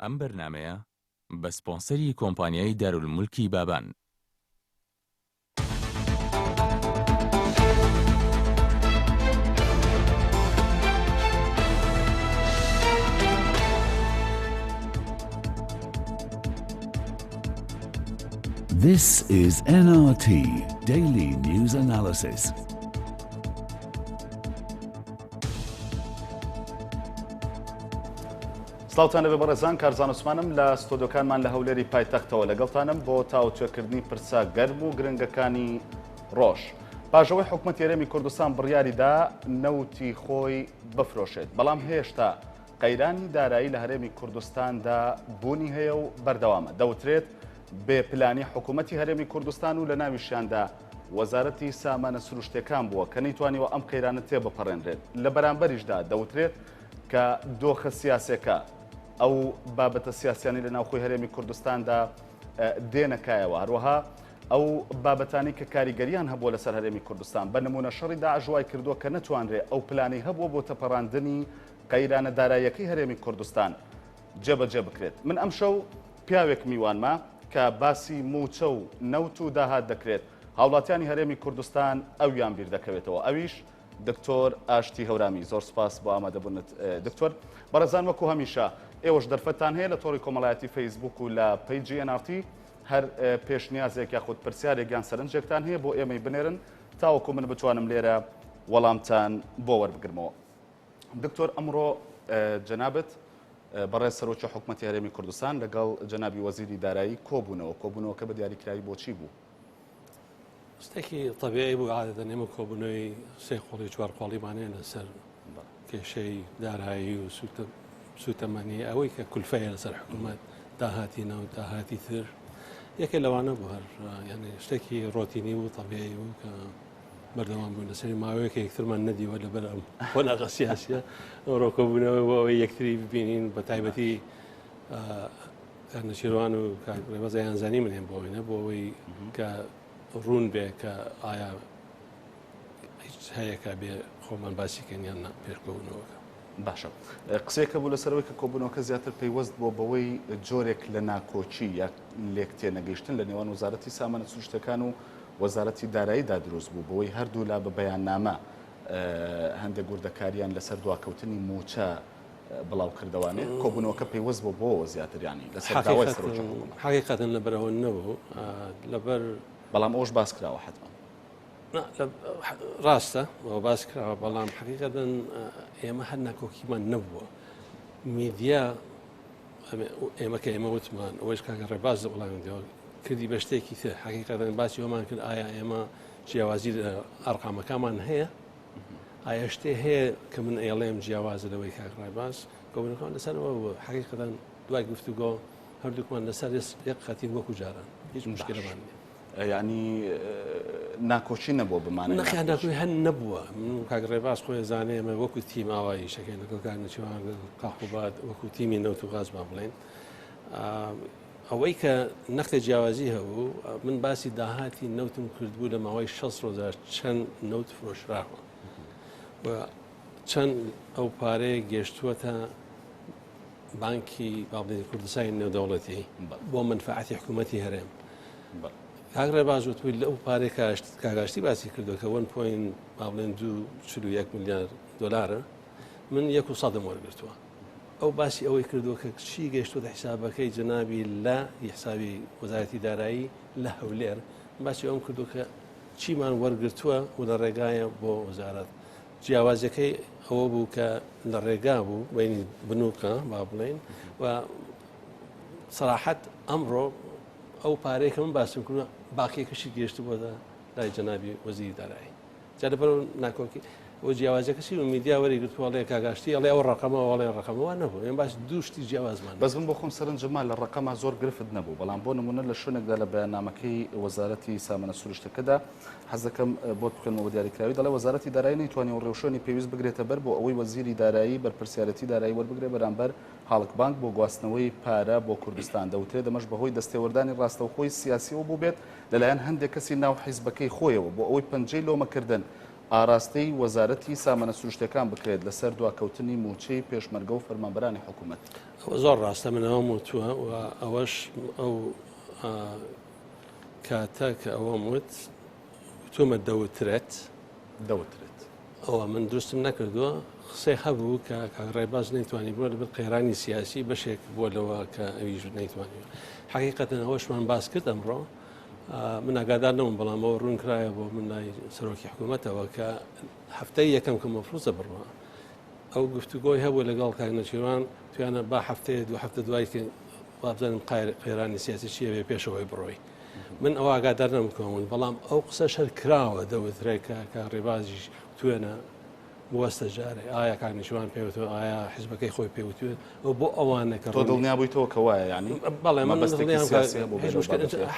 ئەم بەرنامەیە بە سپۆنسەری کۆمپانیای دارولمولکی بابان. This is NRT Daily News Analysis. سڵاوتان لەبێ بەڕێزان، کارزان عوسمانم لە ستۆدیۆکانمان لە هەولێری پایتەختەوە لەگەڵتانم بۆ تاوتوێکردنی پرسا گەرم و گرنگەکانی ڕۆژ. پاشەوەی حکوومەتی هەرێمی کوردستان بڕیاریدا نەوتی خۆی بفرۆشێت، بەڵام هێشتا قەیرانی دارایی لە هەرێمی کوردستاندا بوونی هەیە و بەردەوامە. دەوترێت بێپلانی حکوومەتی هەرێمی کوردستان و لە ناویشیاندا وەزارەتی سامانە سروشتەکان بووە کە نەیتوانیوە ئەم قەیرانە تێبپەڕێنرێت. لە بەرامبەریشدا دەوترێت کە دۆخە سیاسەکە ئەو بابەتە سیاسیانی لە ناوخۆی هەرێمی کوردستاندا دێنەکایەوە، هەروەها ئەو بابەتانی کە کاریگەریان هەبووە لەسەر هەرێمی کوردستان بە نمونە شەڕی داعش وای کردووە کە نەتوانرێت ئەو پلانەی هەبووە بۆ تەپەڕاندنی قەیرانە داراییەکەی هەرێمی کوردستان جێبەجێ بکرێت. من ئەم شەو پیاوێک میوانمە کە باسی موچە و نەوت و داهات دەکرێت، هاوڵاتیانی هەرێمی کوردستان ئەویان بیر دەکەوێتەوە، ئەویش دکتۆر ئاشتی هەورامی. زۆر سپاس بۆ ئامادەبوونت دکتۆر. بەڕێزان، وەکو هەمیشە ئێوەش دەرفەتان هەیە لە تۆڕی کۆمەڵایەتی فەیسبوک و لە پیجی NRT هەر پێشنیازێک یاخود پرسیارێکیان سەرنجێکتان هەیە بۆ ئێمەی بنێرن تاوەکو من بتوانم لێرە وەڵامتان بۆ وەربگرمەوە. دکتۆر، ئەمڕۆ جەنابەت بەڕێز سەرۆکی حکوومەتی هەرێمی کوردستان لەگەڵ جەنابی وەزیری دارایی کۆبوونەوەکە بە دیاریکراوی بۆچی بوو؟ شتێکی طبیعی بوو. عادەتەن ئێمە کۆبوونەوەی سێ خۆڵی چوار خۆڵیمانەیە لەسەر کێشەی دارایی و سوتەمەنی ئەوەی کە کولفەیە لەسەر حکوومەت داهاتی ناو داهاتی تر یەکێ لەوانە بوو. هەر یعنی شتێکی ڕۆتینی و طبیعی بوو کە بەردەوام بوون لەسەری ماوەیەکە یەکترمان نەدیوە لەبەر ئەم خۆناغە سیاسیە ئەوڕۆ کۆبوونەوەی بۆ ئەوەی یەکتری ببینین، بە تایبەتی کارنەشیروان و ڕێبەزای یانزانی من هێن بۆ ئەوەی بۆ ئەوەی کە ڕوون بێ کە ئایا هیچ هەیەکە بێ خۆمان باسیکەن یان پێشکەوتنەوەکە. باشە، قسەیەکە بوو لەسەرەوەی کە کۆبوونەوەکە زیاتر پەیوەست بۆ بەوەی جۆرێک لە ناکۆچی یا لێک تێنەگەیشتن لە نێوان وەزارەتی سامانە سروشتەکان و وەزارەتی داراییدا دروست بوو، بەوەی هەردوو لا بە بەیاننامە هەندێک گوردەکاریان لەسەر دواکەوتنی موچە بڵاو کردوانێ. کۆبوونەوەکە پەیوەست بۆ بۆ زیاتریانی لەسەر داوای سەرۆکی حکوومەت حقیقەتەن لەبەرەوە نەبوو، لەبەر بەڵام ئەوش باس کراوە حتما. ڕاستە ئەوە باس کراوە، بەڵام حقیقەتەن ئێمە هەر ناکۆکیمان نەبووە. میدیا ئێمە کە ئێمە وتمان ئەوەش کاکە ڕێباز لە وڵامێنەوە کردی بە شتێکی تر، حقیقەتەن باسی ئەومان کرد ئایا ئێمە جیاوازی ئەرقامەکانمان هەیە، ئایا شتێ هەیە کە من ئێڵێم جیاوازە لەوەی کاک ڕێباز کۆبوونەکان لەسەرەوە بوو. حقیقەتەن دوای گفتوگۆ هەردووکمان لەسەر یەک خەتیر وەکو جاران هیچ مشکلەمان نیە. یعنی ناکۆچی نەبووە بمانە نەخیانناکوی هەن نەبووە. من کاک ڕێباز خۆی زانێ ئەمە وەکو تیم ئاوایی شەکەین لەگەڵ کارنەچێوان قاخوبات وەکو تیمی نەوت و غاز با بڵێن. ئەوەی کە نەختی جیاوازی هەبوو، من باسی داهاتی نەوتم کردبوو لە ماوەی 6 ڕۆژە چەند نەوت فرۆشراوە و چەند ئەو پارەیە گەشتووەتە بانکی بابلێنی کوردستانی نێودەوڵەتی بۆ منفعەتی حکوومەتی هەرێم. کاک ڕێباز وتووی لەو پارەی کاگاشتی باسی کردو کە 1.241 میلیارد دلارە، من 100 وەرگرتووە. ئەو باسی ئەوەی کردووە کە چی گەشتوە حسابەکەی جەنابی لە حسابی وەزارەتی دارایی لە هەولێر، باسی ئەوم کردو کە چیمان وەرگرتووە و لە ڕێگایە بۆ وەزارەت. جیاوازەکەی ئەوە بوو کە لە ڕێگا بوو بینی بنووکە با بڵێن و سەراحەت ئەمڕۆ ئەو پارەیە کە من باسم کردووە باقیەکەشی گەشتو بۆ لای جەنابی وەزیری دارایی. جا لەبەر ناکۆکی ئەو جیاوازەکەسی و میدیا وەرگرتووەڵێ کاگاشتی ئەڵێ ئەو ڕقەمەوەڵێ ڕقەمەوە نەبوو. ئێمە باش دوو شتی جیاوازمان بەس من بۆ خۆم سەرنجەما لە ڕقەما زۆر گرفت نەبوو، بەڵام بۆ نمونە لە شوێنێکدا لە بەیاننامەکەی وەزارەتی سامانە سروشتەکەدا حەز دەکەم بۆ بکەنەوە دیاریکراوی دەڵێ وەزارەتی دارایی نەیتوانێت و ڕێوشێنی پێویست بگرێتە بەر بۆ ئەوەی وەزیری دارایی بەرپرسیارەتی دارایی وەربگرێ بەرامبەر هاڵک بانک بۆ گواستنەوەی پارە بۆ کوردستان. دەوترێت دەمەش بەهۆی دەستێوەردانی ڕاستەوخۆی سیاسیەوە بوو بێت لەلایەن هەندێک کەسی ناو حیزبەکەی خۆیەوە بۆ ئەوەی پەنجەی لۆمەکردن ئاراستەی وەزارەتی سامانە سروشتەکان بکرێت لەسەر دواکەوتنی موچەی پێشمەرگە و فەرمانبەرانی حکوومەت. زۆر ڕاستە منەوە وتووە و ئەوەش ئەو کاتە کە ئەوەم وت وتومە دەوترێت ئەوە من دروستم نەکردووە قسەی هەبوو کە ڕێباز نەیتوانی بووە لەبەر قەیرانی سیاسی بەشێک بووە لەوە کە ئەویش نەیتوانیوە. حقیقەتەن ئەوەشمان باس کرد ئەمڕۆ من ئاگادار نەبووم بەڵام ئەوە ڕوونکرایە بۆ من لای سەرۆکی حکوومەتەوە کە هەفتەی یەکەم کە مەفروزە بڕوە ئەو گفتوگۆی هەبوو لەگەڵ کاک نەچیروان توانە با هەفتەیە دو هەفتە دوای کە وابزانم قەیرانی سیاسی چیە بێ پێشەوەی بڕۆی من ئەوە ئاگادار نەمکەون بەڵام ئەو قسە شەر کراوە دەوترێکە کە ڕێبازیش توێنە بوەستە جارێ ئایا کاک نەچیروان پێوتوە ئایا حیزبەکەی خۆی پێوتوێت ئەو بۆ ئەوانە کە تۆ دڵنیابوویتەوە کە وایە یعنی بەڵێ من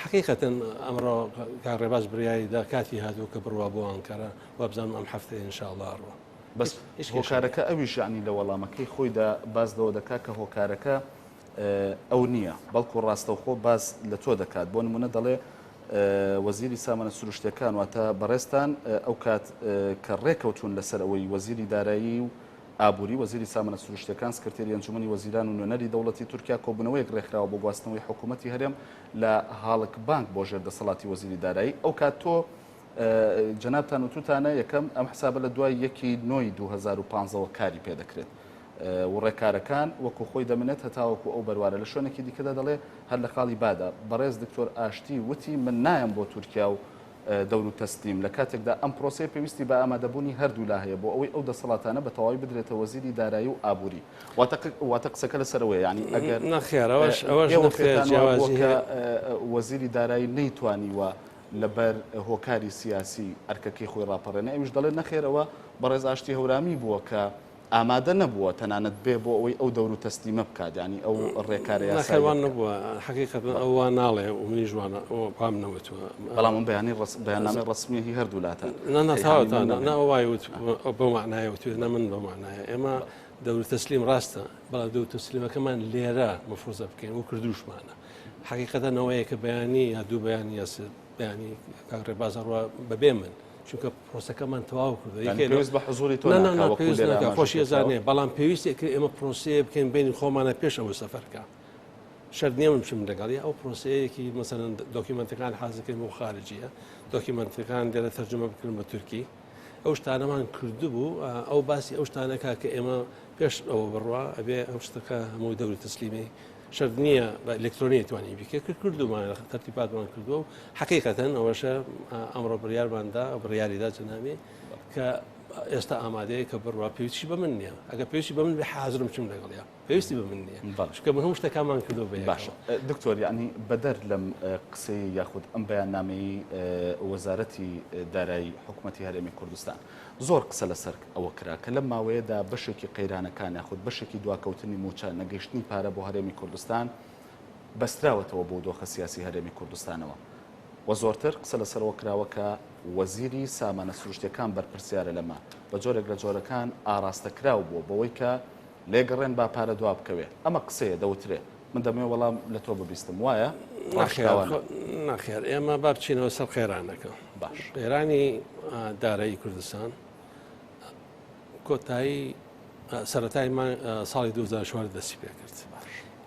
حقیقەتەن ئەمڕۆ کاک ڕێباز بڕیاریدا کاتی هاتووە کە بڕوا بۆ ئەنکەرە وابزانم ئەم هەفتەیە ئینشاءالله ڕوە. بەس هۆکارەکە ئەویش یعنی لە وەڵامەکەی خۆیدا باز لەوە دەکات کە هۆکارەکە ئەو نییە بەڵکو ڕاستەوخۆ باز لە تۆ دەکات بۆ نمونە دەڵێ وەزیری سامانە سروشتەکان واتە بەڕێستان ئەو کات کە ڕێکەوتون لەسەر ئەوەی وەزیری دارایی و ئابووری وەزیری سامانە سروشتەکان سکرتێری ئەنجومەنی وەزیران و نوێنەری دەوڵەتی تورکیا کۆبوونەوەیەک ڕێکخراوە بۆ گواستنەوەی حکوومەتی هەرێم لە هاڵک بانک بۆ ژێردەسەڵاتی وەزیری دارایی ئەو کات تۆ جەنابتان وتوتانە یەکەم ئەم حسابە لە دوای 1/9/2015ەوە کاری پێدەکرێت و ڕێکارەکان وەکو خۆی دەمنێت هەتاوەکو ئەو بەروارە لە شوێنێکی دیکەدا دەڵێ هەر لە خاڵی بادا بەڕێز دکتۆر ئاشتی وتی من نایم بۆ تورکیا و دەور و تەسلیم لە کاتێکدا ئەم پرۆسەی پێویستی بە ئامادەبوونی هەردوو لا هەیە بۆ ئەوەی ئەو دەسەڵاتانە بە تەواوی بدرێتە وەزیری دارایی و ئابووری واتە قسەکە لەسەرەوەی ینی ئەگەر نەخێرەوەش وەزیری دارایی نەیتوانیوە لەبەر هۆکاری سیاسی ئەرکەکەی خۆی ڕاپەڕێنە ئەوش دەڵێت نەخێرەوە بەڕێز ئاشتی هەورامی بووە کە ئامادە نەبووە تەنانەت بێ بۆ ئەوەی ئەو دەور و تەسلیمە بکات ینی ئەو ڕێکارە یاساوان نەبووە حقیقەتەن ئەوە ناڵێ و منی جوانە ئەوە پام نەوتووە بەڵام ئەم بەیاننامەی ڕسمیەتی هەردوو لاتان نەتاوەتان ناوای بە معنایە وتوێت نە من بە معنایە ئێمە دەور تەسلیم ڕاستە بەڵام دەور تەسلیمەکەمان لێرە مەفروزە بکەین و کردوشمانە حقیقەتەن ئەوەیە کە بەیانی یا دوو بەیانی یا بەیانی کاک ڕێباز ڕوا بەبێ من چونکە پرۆسەکەمان تەواو کردو بە حزوری تۆ خۆشی ێزانێ بەڵام پێویستێک ئێمە پرۆسەیە بکەین بینی خۆمانە پێش ئەوە سەفەرکە شەرت نییە من بچم لەگەڵی ئەو پرۆسەیەکی مەسەرەن دۆکیمنتەکان حازەکەین بۆ خارجیە دۆکیمنتەکان لێرە تەرجمە بکردن بە تورکی ئەو شتانەمان کردو بوو ئەو باسی ئەو شتانەکە کە ئێمە پێش ئەوە بڕوا ئەبێ ئەو شتەکە هەموو دەوری تەسلیمی شەرت نییە بە ئەلکترۆنی توانی بیکە کردومان تەرتیباتمان کردووە و حقیقەتەن ئەوەشە ئەمڕۆ بڕیارماندا ئەو بڕیاریدا جەنابێ کە ئێستا ئامادەیە کە بڕوا پێویستی بە من نییە ئەگە پێویستی بە من بێ حازرم چم لەگەڵیا پێویستی بە من نییە چکە من هەموو شتەکانمان کردو بێ باشە دکتۆر یعنی بەدەر لەم قسەی یاخود ئەم بەیاننامەی وەزارەتی دارایی حکوومەتی هەرێمی کوردستان زۆر قسە لەسەر ئەوە کرا کە لەم ماوەیەدا بەشێکی قەیرانەکان یاخود بەشێکی دواکەوتنی موچە نەگەیشتنی پارە بۆ هەرێمی کوردستان بەستراوەتەوە بۆ دۆخە سیاسی هەرێمی کوردستانەوە و زۆرتر قسە لەسەرەوە کراوە کە وەزیری سامانە سروشتیەکان بەرپرسیارە لەمە بە جۆرێک لە جۆرەکان ئاراستەکراو بووە بەوەی کە لێگەڕێن با پارە دوا بکەوێ ئەمە قسەیە دەوترێ من دەمێ وەڵام لە تۆ ببیستم وایە ناخێر ئێمە با بچینەوە سەر قەیرانەکە باش قەیرانی دارایی کوردستان کۆتایی سەرەتای ساڵی 2004 دەستی پێ کرد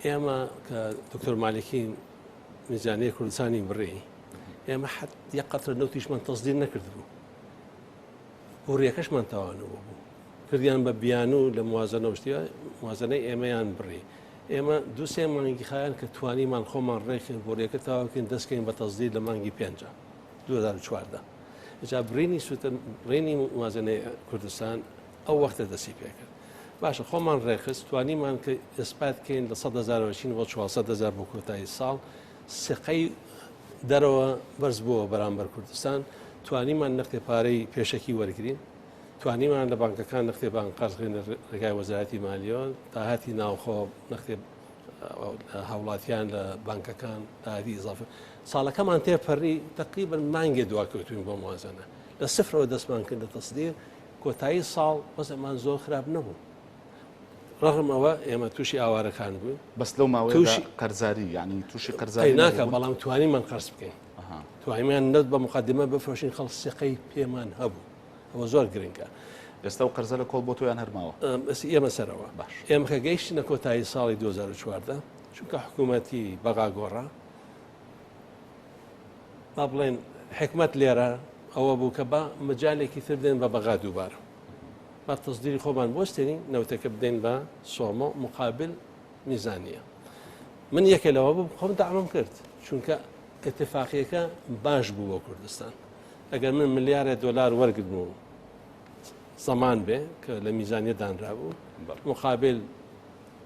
ئێمە کە دکتۆر مالکی میزانیە کوردستانی بڕی ئێمە حەت یەک قەترە نەوتیشمان تەسدیر نەکرد بوو بۆڕیەکەشمان تاوانەوە بوو کردیان بە بیان و لە موازنە شتیە موازنەی ئێمەیان بڕی ئێمە دوو-سێ مانگی خایان کە توانیمان خۆمان ڕێکن بۆڕیەکە تاواکەین دەستکەین بە تەسدیر لە مانگی 2014 جا بڕینی موازنەی کوردستان ئەو وەختە دەستی پێ کرد باشە خۆمان ڕێخست توانیمان کە ئەسپات بکەین لە 100,000 بۆ 400,000 بۆ کۆتایی ساڵ سقەی دەرەوە بەرز بووە بەرامبەر کوردستان توانیمان نەختێ پارەی پێشەکی وەرگین توانیمان لە بانکەکان نەختێ بانک قەرزغێن ڕێگای وەزارەتی مالیۆن تا هاتی ناوخۆ نەختێ هاوڵاتیان لە بانکەکان داهاتی ئیزافە ساڵەکەمان تێپەڕی تقریبا مانگێ دواکەوتوین بۆ موازنە لە سفرەوە دەستمان کرد لە تەسدیر کۆتایی ساڵ بەسەمان زۆر خراپ نەبوو ڕغم ئەوە ئێمە تووشی ئاوارەکان بووین بەس لەو ماوەی قەرزاری یعنی تووشی قەرزاری ناکە بەڵام توانیمان قەرز بکەین توانیمان نەت بە مقدمە بفرۆشین خەڵک سقەی پێمان هەبوو ئەوە زۆر گرنگە. ئێستا و قەرزە لە کۆڵ بۆ تۆیان هەرماوە ئێمە سەرەوە باش. ئێمە کە گەیشتنە کۆتایی ساڵی 2014 چونکە حکوومەتی بەغا گۆڕا با بڵێن حکمت لێرە ئەوە بوو کە بە مجالێکی تر بدەین بە بەغا دووبارە با تەصدیری خۆمان بۆستێنین نەوتەکە بدەین بە سۆمە مقابل میزانیە. من یەکێ لەوە بوو خۆم داعمم کرد چونکە اتفاقیەکە باش بوو بۆ کوردستان. ئەگەر من ملیارە دۆلار وەرگرم و زەمان بێ کە لە میزانیە دانرا بوو مقابل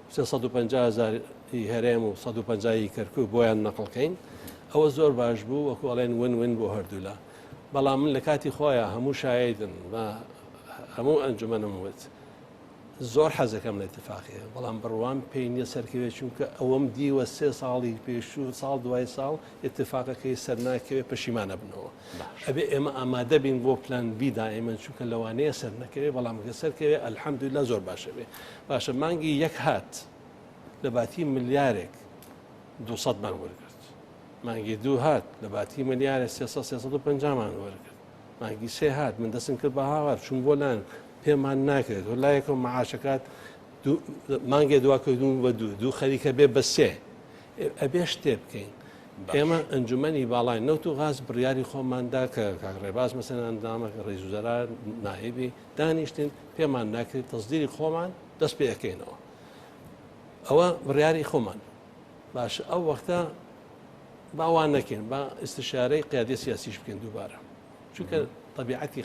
350,000 هەرێم و 150 کەرکوو بۆیان نەقڵکەین ئەوە زۆر باش بوو وەکو ئەڵێن ون بۆ هەردوولا. بەڵام من لە کاتی خۆیان هەموو شایدن بە هەموو ئەنجومەنم وت زۆر حەزەکەم لە اتفاقیە بەڵام بڕوان پێی نییە سەرکەوێت چونکە ئەوەم دیوە 3 ساڵی پێشوو ساڵ دوای ساڵ اتفاقەکەی سەرناکەوێت پەشیمانە بنەوە. ئەبێ ئێمە ئامادە بین بۆ پلان بیدا ئێمە چونکە لەوانەیە سەر نەکەوێت بەڵام کە سەرکەوێت ئەلحەمدولیلا زۆر باشە بێ. باشە مانگی یەک هات لە باتی ملیارێک 200 مان وەرگرت. مانگی دوو هات لە باتی ملیارە 350 مان وەرگرت. مانگی سێ هات من دەستم کرد بە هاوار چون بۆ لایەن پێمان ناکرێت وەلایەکە معاشەکات مانگێ دواکەوتون بە دوو خەریکە بێ بە سێ ئەبێ شتێ بکەین. ئێمە ئەنجومەنی باڵای نەوت و غاز بڕیاری خۆماندا کە کاکڕێباز مەسەن ئەندامە ڕێز وزەرا نایبی دانیشتین پێمان ناکرێت تەصدیری خۆمان دەست پێ ئەەکەینەوە. ئەوە بڕیاری خۆمان باشە ئەو وەختە باوان نەکەین با استشارەی قیادی سیاسیش بکەین دووبارە چونکە طبیعەتی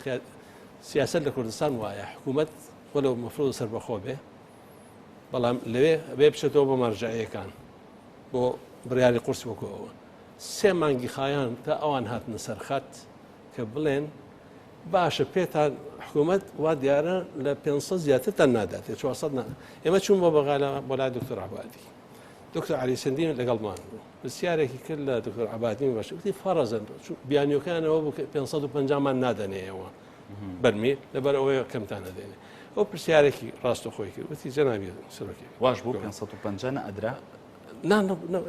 سیاست لە کوردستان وایە حکوومەت وەلو مەفروض سەربەخۆ بێ بەڵام لەوێ بێ بچێتەوە بە مەرجەعیەکان بۆ بڕیاری قورس وەکوەوە 3 مانگی خایان تا ئەوان هاتنە سەرخەت کە بڵێن باشە پێتان حکوومەت وا دیارە لە 500 زیاترتان نادات 400 ئێمە چوون بۆ بەغالە بۆ لای دکتۆر عەبادی دکتۆر عەلی سەندی لەگەڵمان بوو پرسیارێکی کرد لە دکتۆر عەبادی باش وتی فەرەزن بیانیەکانەوە بوو 550 مان نادەنێەوە بەرمی لەبەر ئەوەیە کەمتان نەدێنێ ئەو پرسیارێکی ڕاست و خۆی کرد وتی جەنابی سەرۆکی واش بوو 550 ئەدرا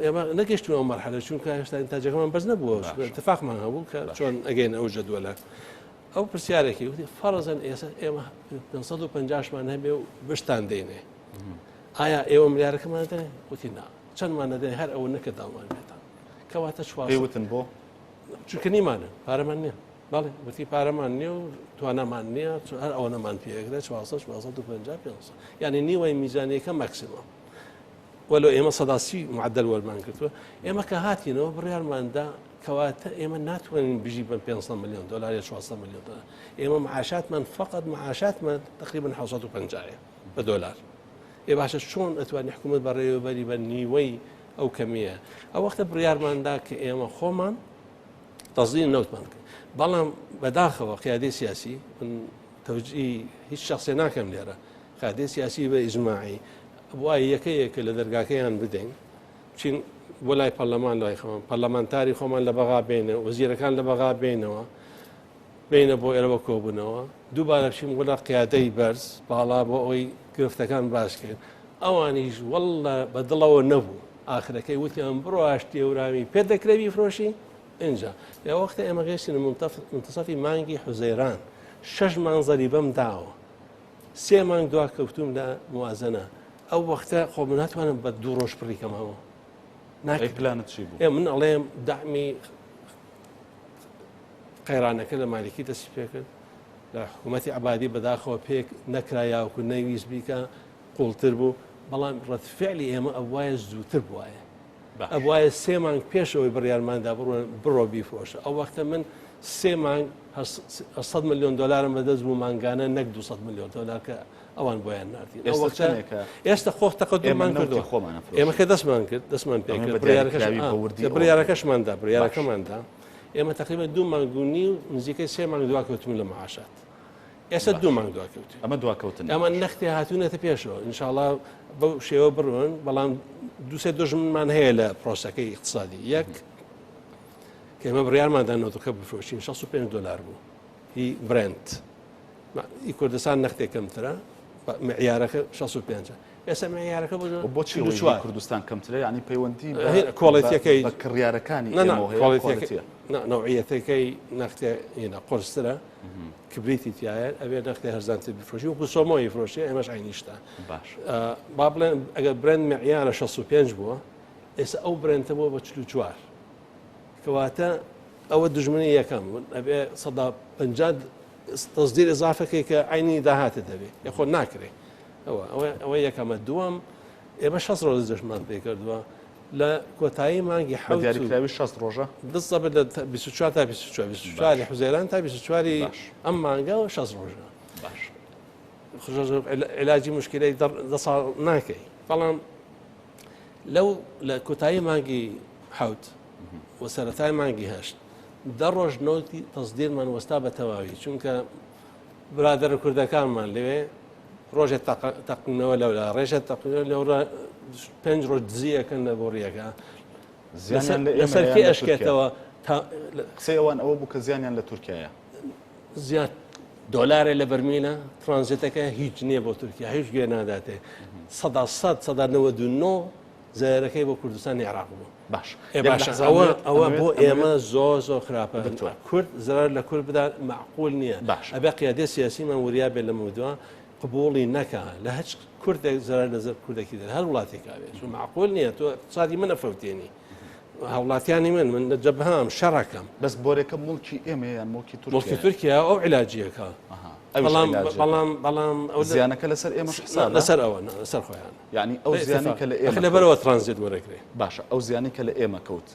ئێمە نەگەشتون ئەو مەرحەلە چونکە هێشتا ئینتاجەکەمان بەرز نەبووە اتفاقمان هەبوو کە چۆن ئەگەین ئەو جەدوەلە ئەو پرسیارێکی وتی فەرەزن ئێمە 550 مان هەبێ و بشتان دێنێ ئایا ئێوە ملیارەکەمان دێنێ وتی نا چەندمان نەدێنێ هەر ئەوە نەکە داڵمان بێتان کەواتە پێیوتن بۆ چونکە نیمانە پارەمان نییە بەڵێ وتی پارەمان نییە و توانەمان نییە هەر ئەوە نەمان پێەکرێت 450 یعنی نیوەی میزانیەکە مەکسیمەم وەلو ئێمە سەداسی معدل وەرمان کردووە ئێمە کە هاتینەوە بڕیارماندا کەواتە ئێمە ناتوانین بژی بە 500 ملیۆن دلار یا 400 ملیۆن دلار ئێمە معاشاتمان فقط معاشاتمان تقریبا 750 بە دلار ئێ باشە چۆن ئەتوانین حکوومەت بەڕێوەبەری بە نیوەی ئەو کەمیە ئەو وەختە بڕیارماندا کە ئێمە خۆمان تەصدیری نەوتمان کرد بەڵام بەداخەوە قیادەی سیاسی من تەوجیهی هیچ شخصێ ناکەم لێرە قیادەی سیاسی بە ئیجماعی وای یەکەیەکە لە دەرگاکەیان بدەین بچین بۆ لای پەرلەمان لای خۆمان پەرلەمانتاری خۆمان لە بەغا بینەوە وەزیرەکان لە بەغا بینەوە بینە بۆ ئێرەوە کۆبوونەوە دووبارە بچین وەلا قیادەی بەرز باڵا بۆ ئەوەی گرفتەکان باشکرد ئەوانیش وەڵا بەدڵەوە نەبوو ئاخرەکەی وتیان بڕۆ ئاشتی ورامی پێ دەکرێ بیفرۆشی اینجا لە وەختە ئێمە گەیشتین منتەسەفی مانگی حوزەیران 6 مانگ زەریبەم داوە 3 مانگ دوا کەوتوم لە موازنە ئەو وەختە خۆ من ناتوانم بە 2 ڕۆژ پڕیکەمەوە پلانت چی بوو؟ من ئەڵێم دامی قەیرانەکە لە مالکی دەستی پێ کرد لە حکوومەتی عەبادی بەداخەوە پێک نەکرا یاوکو نەویست بیکە قوڵتر بوو بەڵام ڕەتفعلی ئێمە ئەو وایە زووتر بوایە ئەو وایە 3 مانگ پێشەوەی بڕیارماندا بڕۆ بیفرۆشە ئەو وەختە من 3 مانگ 100 ملیۆن دلارم بەدەست بوو مانگانە نەک 200 ملیۆن دلار کە ئەوان بۆیان نردین ئێستا خۆ تەقەدومان کردووە ئێمە کە دەستمان کرد دەستمان پێ کرد بڕیارەکەشماندا بڕیارەکەماندا ئێمە تقریبا 2 مانگ و نیو نزیکەی 3 مانگ دواکەوتم لە معاشات ئێستا 2 مانگ دواکەوتین ئەمە دواکەوتن ئەمە نەختی هاتوونەتە پێشەوە ئینشاءڵڵا بەو شێوە بڕۆن بەڵام دووسێ دژمنمان هەیە لە پرۆسەکەی اقتصادی یەک کە ئێمە بڕیارماندا نۆتەکە بفرۆشین 65 دلار بوو هی برند هی کوردستان نەختێک کەمترە معیارەکە 65 ئێستا معیارەکە بۆ بۆچی ئەوەی کوردستان کەمترە یعنی پەیوەندی کۆڵیتیەکەی بە کڕیارەکانی نەوعیەتەکەی نەختێ قرسرە کبریتی تایە ئەوێ نەختێ هەرزانتی بفرۆشی وەکو سۆمۆی فرۆشی ئێمەش عینیشتا باش با بڵێن ئەگەر برند معیارە 65 بووە ئێستا ئەو برندتە بۆ بە 44 کەواتە ئەوە دژمنی یەکەم ئەبێ 150 تصدیر ئضافەکەی کە عینی داهاتە دەبێت یخۆ ناکرێ ئەوە یەکەمە دووەم ئێمە 6 ڕۆژ دەژمان پێ کردووە لە کۆتایی مانگی حەوت دیاریکراوی 6 ڕۆژە دەستە لە 24 تا 24 حوزەیران تا 24 ئەم مانگە و 6 ڕۆژە باش علاجی مشکلەی دە ساڵ ناکەی بەڵام لەو لە کۆتایی مانگی حەوت و سەرەتای مانگی هەشت دە ڕۆژ نۆتی تەصدیرمان وەستا بە تەواوی چونکە برادر کوردەکانمان لەوێ ڕۆژێک تەقینەوە لەولا ڕێژە تەقینەوە لەورە 5 ڕۆژ دزیەکەن لە بۆڕیەکە لەسەرکی ئەشکێتەوە قسەی ئەوان ئەوە بوو کە زیانیان لە تورکایە زیاد دۆلارێ لە بەرمینە ترانزیتەکە هیچ نییە بۆ تورکیا هیچ گوێ ناداتێ 99 زارەکەی بۆ کوردستانی عێراق بوو باش ئەوە بۆ ئێمە زۆر خراپە کورد زرار لە کورد بدات معقول نییە ئەبێ قیادەی سیاسیمان وریا بێت لە مودووە قبوڵی نەکە لە هەچ کوردێک زرار لەزەر کوردێکی دەر هەر وڵاتێکا بێت چون معقول نییە تۆ اقتصادی منە فەوتێنی هەوڵاتیانی من لە جەبهەم شەڕەکەم بەس بۆرێکە مڵکی ئێمە یان مڵکی تورکیا ئەو علاجیەکە بەڵام ئەو زیانەکە لەسەر ئێمە لەسەر ئەوە لەسەر خۆیان یعنی ئەو زیانی کە لە ئێمە لەبەرەوە ترانزیت وەرەگرێ باشە ئەو زیانی کە لە ئێمە کەوت